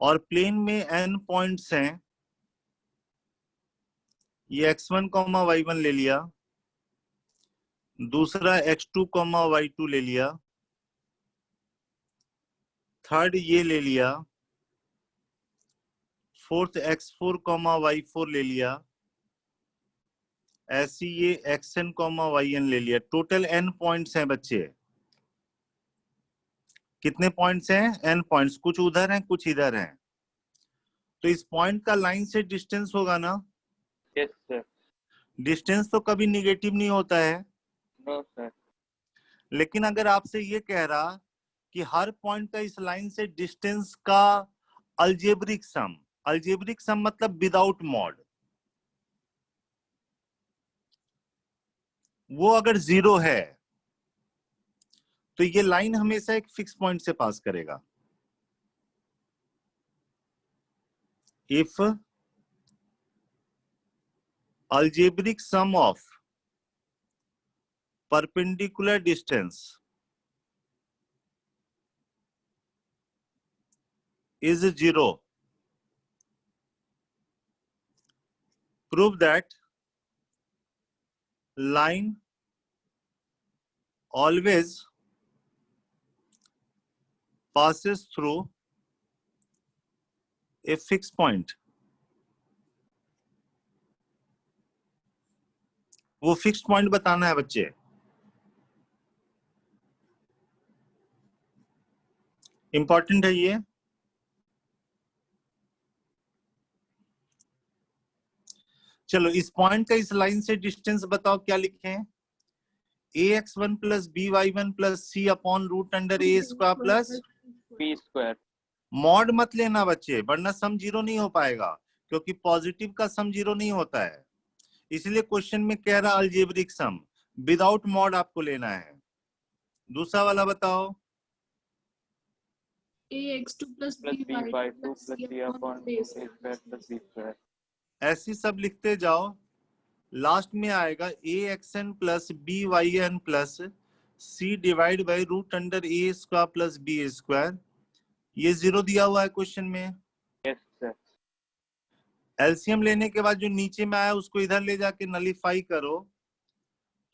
और प्लेन में n पॉइंट्स हैं, ये x1, y1 ले लिया, दूसरा x2, y2 ले लिया, थर्ड ये ले लिया, फोर्थ x4, y4 ले लिया, ऐसी ये xn, yn ले लिया। टोटल n पॉइंट्स हैं बच्चे। कितने पॉइंट्स हैं? n points. कुछ उधर हैं कुछ इधर हैं, तो इस पॉइंट का लाइन से डिस्टेंस होगा ना? Yes sir. डिस्टेंस तो कभी निगेटिव नहीं होता है, नो सर। लेकिन अगर आपसे ये कह रहा कि हर पॉइंट का इस लाइन से डिस्टेंस का अल्जेब्रिक सम मतलब विदाउट मॉड, वो अगर 0 है तो ये लाइन हमेशा एक फिक्स पॉइंट से पास करेगा। If algebraic sum of perpendicular distance is 0, prove that line always passes through a fixed point। वो फिक्स्ड पॉइंट बताना है बच्चे। इंपॉर्टेंट है ये। चलो इस पॉइंट का इस लाइन से डिस्टेंस बताओ, क्या लिखें? ax1 plus by1 plus c upon root under a square plus p square। Mod मत लेना बच्चे, वरना सम 0 नहीं हो पाएगा, क्योंकि पॉजिटिव का सम 0 नहीं होता है। इसलिए क्वेश्चन में कह रहा अलजेब्रिक सम, विदाउट मॉड आपको लेना है। दूसरा वाला बताओ। ax2 plus plus b by2 by 2 plus plus c upon a square plus b square। ऐसी सब लिखते जाओ, लास्ट में आएगा axn plus byn plus c divide by root under a square plus b square. ये 0 दिया हुआ है क्वेश्चन में। yes sir। एलसीएम लेने के बाद जो नीचे में आया उसको इधर ले जाके नलीफाई करो,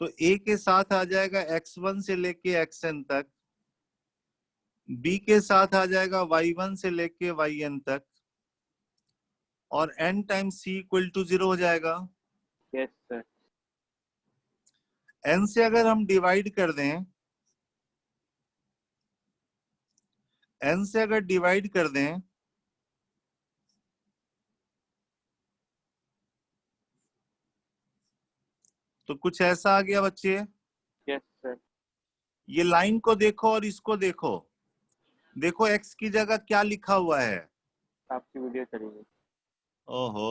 तो a के साथ आ जाएगा x1 से लेके xn तक, b के साथ आ जाएगा y1 से लेके yn तक, और n times c equal to 0 हो जाएगा। yes sir। n से अगर हम डिवाइड कर दें, n से अगर डिवाइड कर दें तो कुछ ऐसा आ गया बच्चे। yes sir। ये लाइन को देखो और इसको देखो, देखो x की जगह क्या लिखा हुआ है। आपकी वीडियो चलेगी। ओहो,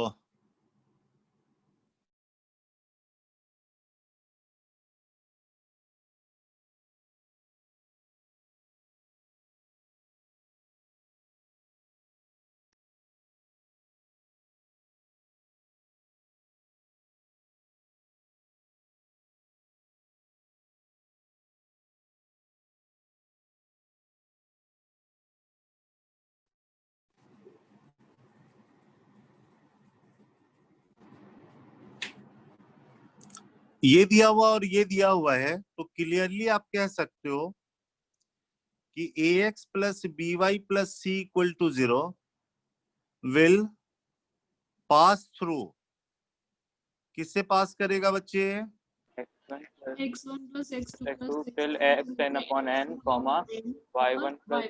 ये दिया हुआ और ये दिया हुआ है, तो क्लियरली आप कह सकते हो कि ax plus by plus c equal to 0 will pass through, किससे पास करेगा बच्चे? x1 plus x1 plus x2 x2 plus till xn upon n comma y1 plus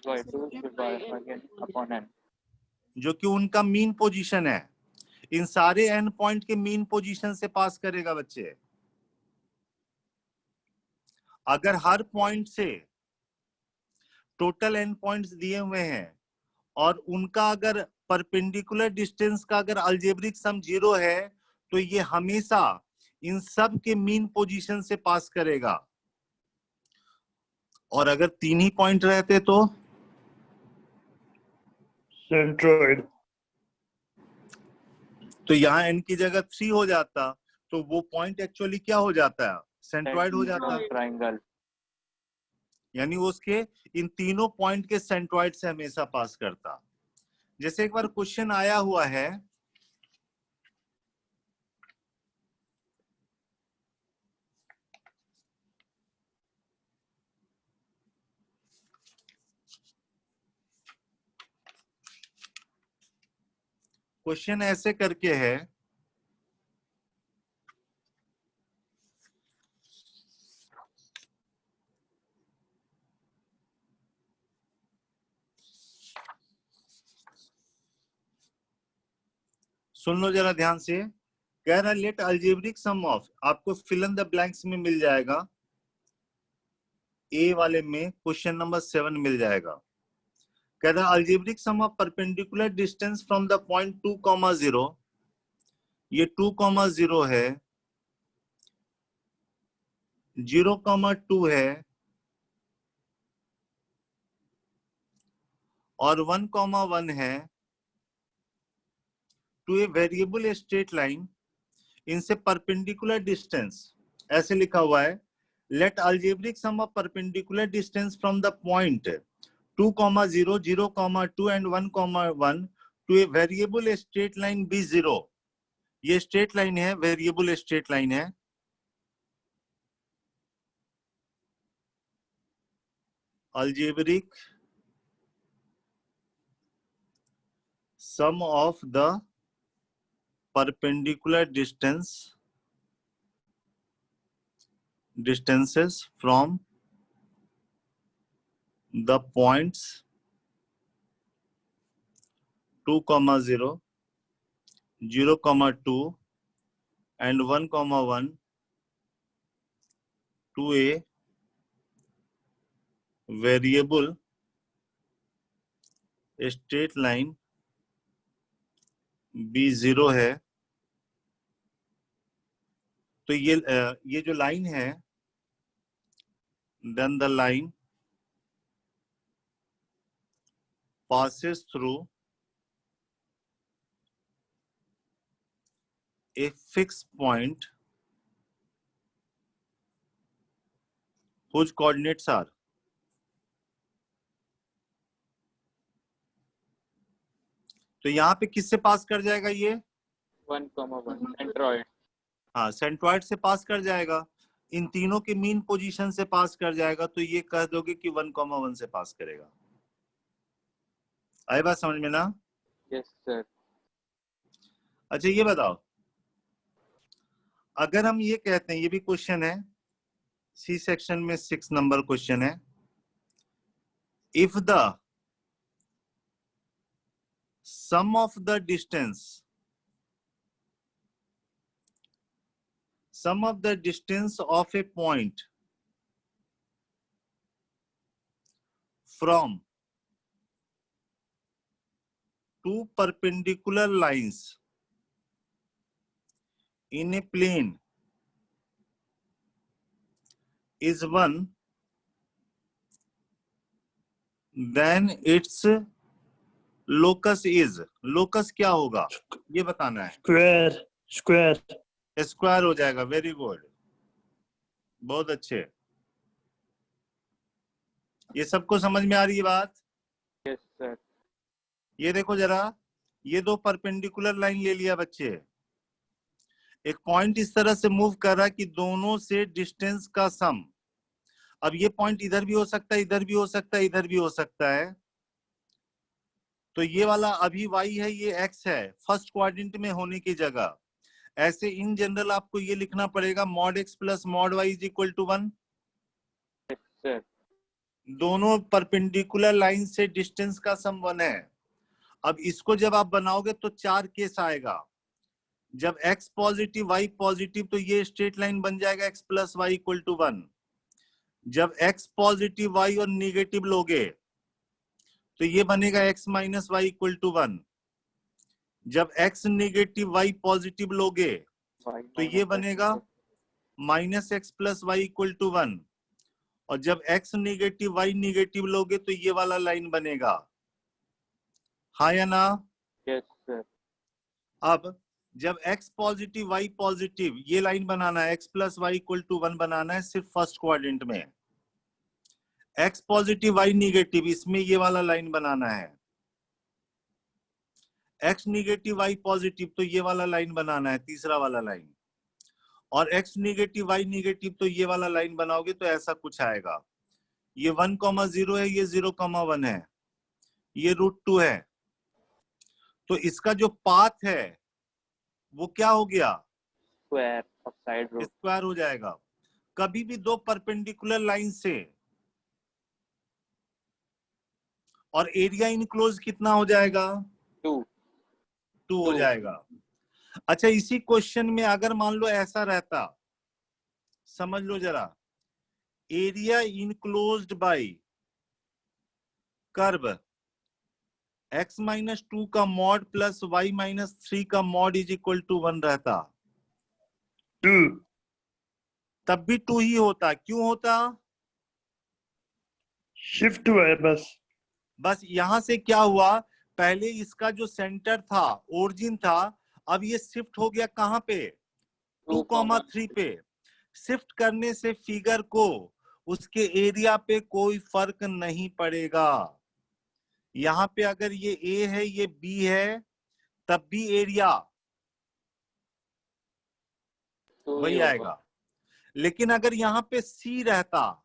y2 till yn upon n, जो कि उनका मीन पोजीशन है। इन सारे एन पॉइंट के मीन पोजीशन से पास करेगा बच्चे। अगर हर पॉइंट से टोटल एन पॉइंट्स दिए हुए हैं और उनका अगर परपेंडिकुलर डिस्टेंस का अगर अलजेब्रिक सम 0 है, तो ये हमेशा इन सब के मीन पोजीशन से पास करेगा। और अगर 3 ही पॉइंट रहते तो सेंट्रोइड। तो यहाँ n की जगह 3 हो जाता, तो वो पॉइंट एक्चुअली क्या हो जाता है? सेंट्रॉइड हो जाता। ट्राइंगल। यानी वो उसके इन तीनों पॉइंट के सेंट्रॉइड से हमेशा पास करता। जैसे एक बार क्वेश्चन आया हुआ है, क्वेश्चन ऐसे करके है, सुन लो जरा ध्यान से। कह रहा लेट अलजेब्रिक सम ऑफ, आपको फिल इन द ब्लैंक्स में मिल जाएगा, ए वाले में क्वेश्चन नंबर 7 मिल जाएगा। कह रहा है algebraic sum of perpendicular distance from the point 2,0, ये 2,0 है, 0,2 है और 1,1 है to a variable straight line, इनसे परपेंडिकुलर डिस्टेंस ऐसे लिखा हुआ है, let algebraic sum of perpendicular distance from the point 2,0, 0,2 and 1,1 to a variable straight line be 0। ये स्ट्रेट लाइन है, वेरिएबल स्ट्रेट लाइन है। Algebraic sum of the perpendicular distances from the points 2,0, 0,2 and 1,1 to a variable straight line B0 है। तो ये जो लाइन है, then the line passes through a fixed point whose coordinates are, तो यहाँ पे किससे पास कर जाएगा ये? 1,1 सेंट्रॉइड। हाँ, सेंट्रॉइड से पास कर जाएगा, इन तीनों के मीन पोजीशन से पास कर जाएगा, तो ये कह दोगे कि 1,1 से पास करेगा। आई बात समझ में ना? Yes sir. अच्छा ये बताओ, अगर हम ये कहते हैं, ये भी क्वेश्चन है, सी सेक्शन में 6 नंबर क्वेश्चन है, if the sum of the distance of a point from two perpendicular lines in a plane is 1, then its locus is, locus क्या होगा ये बताना है। स्क्वायर स्क्वायर हो जाएगा। वेरी गुड, बहुत अच्छे। ये सबको समझ में आ रही है बात? Yes sir. ये देखो जरा, ये दो परपेंडिकुलर लाइन ले लिया बच्चे, एक पॉइंट इस तरह से मूव कर रहा है कि दोनों से डिस्टेंस का सम। अब ये पॉइंट इधर भी हो सकता है, इधर भी हो सकता है, इधर भी हो सकता है। तो ये वाला अभी y है, ये x है, फर्स्ट क्वाड्रेंट में होने की जगह। ऐसे इन जनरल आपको ये लिखना पड़ेगा mod x plus mod y is equal to 1। Sir दोनों परपेंडिकुलर लाइन से डिस्टेंस का सम 1 है। अब इसको जब आप बनाओगे तो 4 केस आएगा। जब x पॉजिटिव y पॉजिटिव तो ये स्ट्रेट लाइन बन जाएगा x plus y equal to 1। जब x पॉजिटिव y और निगेटिव लोगे तो ये बनेगा x minus y equal to 1। जब x निगेटिव y पॉजिटिव लोगे तो ये बनेगा minus x plus y equal to 1। और जब x निगेटिव y निगेटिव लोगे तो ये वाला लाइन बनेगा। हाँ या ना? Yes sir. अब जब x पॉजिटिव y पॉजिटिव ये लाइन बनाना है, x plus y equal to 1 बनाना है सिर्फ फर्स्ट क्वाड्रेंट में। x पॉजिटिव y निगेटिव इसमें ये वाला लाइन बनाना है। x निगेटिव y पॉजिटिव तो ये वाला लाइन बनाना है, तीसरा वाला लाइन। और x निगेटिव y निगेटिव तो ये वाला लाइन बनाओगे तो ऐसा कुछ आएगा। ये 1,0 है, ये 0,1 है, ये √2 है। तो इसका जो पाथ है वो क्या हो गया? Square of side root. Square हो जाएगा। कभी भी दो परपेंडिकुलर लाइन से, और एरिया इनक्लोज कितना हो जाएगा? 2 हो जाएगा। अच्छा, इसी क्वेश्चन में अगर मान लो ऐसा रहता, समझ लो जरा, area enclosed bye curve x minus 2 का मॉड प्लस y माइनस 3 का मॉड इज इक्वल टू 1 रहता, 2. तब भी 2 ही होता। क्यों होता? शिफ्ट हुआ है बस. बस यहां से क्या हुआ, पहले इसका जो सेंटर था, ओरिजिन था, अब ये शिफ्ट हो गया कहां पे? 2,3 पे। शिफ्ट करने से फिगर को उसके एरिया पे कोई फर्क नहीं पड़ेगा। यहां पे अगर ये A है, ये B है, तब भी एरिया वही आएगा। लेकिन अगर यहाँ पे C रहता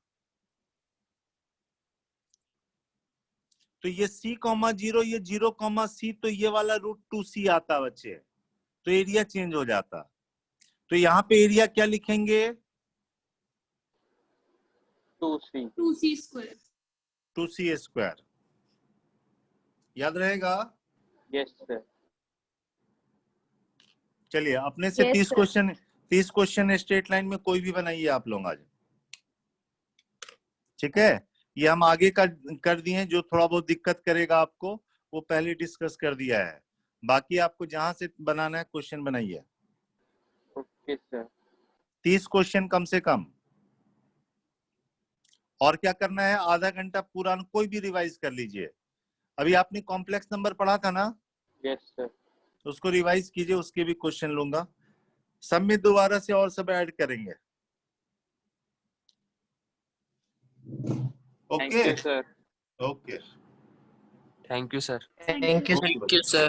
तो ये C,0, ये 0,C, तो ये वाला √2C आता बच्चे, तो एरिया चेंज हो जाता। तो यहाँ पे एरिया क्या लिखेंगे? 2c square. 2C square. याद रहेगा? Yes sir. चलिए अपने से Yes, 30 क्वेश्चन स्ट्रेट लाइन में कोई भी बनाइए आप लोग आज, ठीक है? ये हम आगे का कर दिए हैं, जो थोड़ा बहुत दिक्कत करेगा आपको वो पहले डिस्कस कर दिया है। बाकी आपको जहां से बनाना है क्वेश्चन बनाइए। Okay sir. 30 क्वेश्चन कम से कम। और क्या करना है, आधा घंटा पूरा कोई भी रिवाइज कर लीजिए। अभी आपने कॉम्प्लेक्स नंबर पढ़ा था ना, यस सर। उसको रिवाइज कीजिए, उसके भी क्वेश्चन लूंगा। सब में दोबारा से और सब ऐड करेंगे। Thank okay you sir. Okay Thank you, sir. Thank you. Okay. Thank you, sir.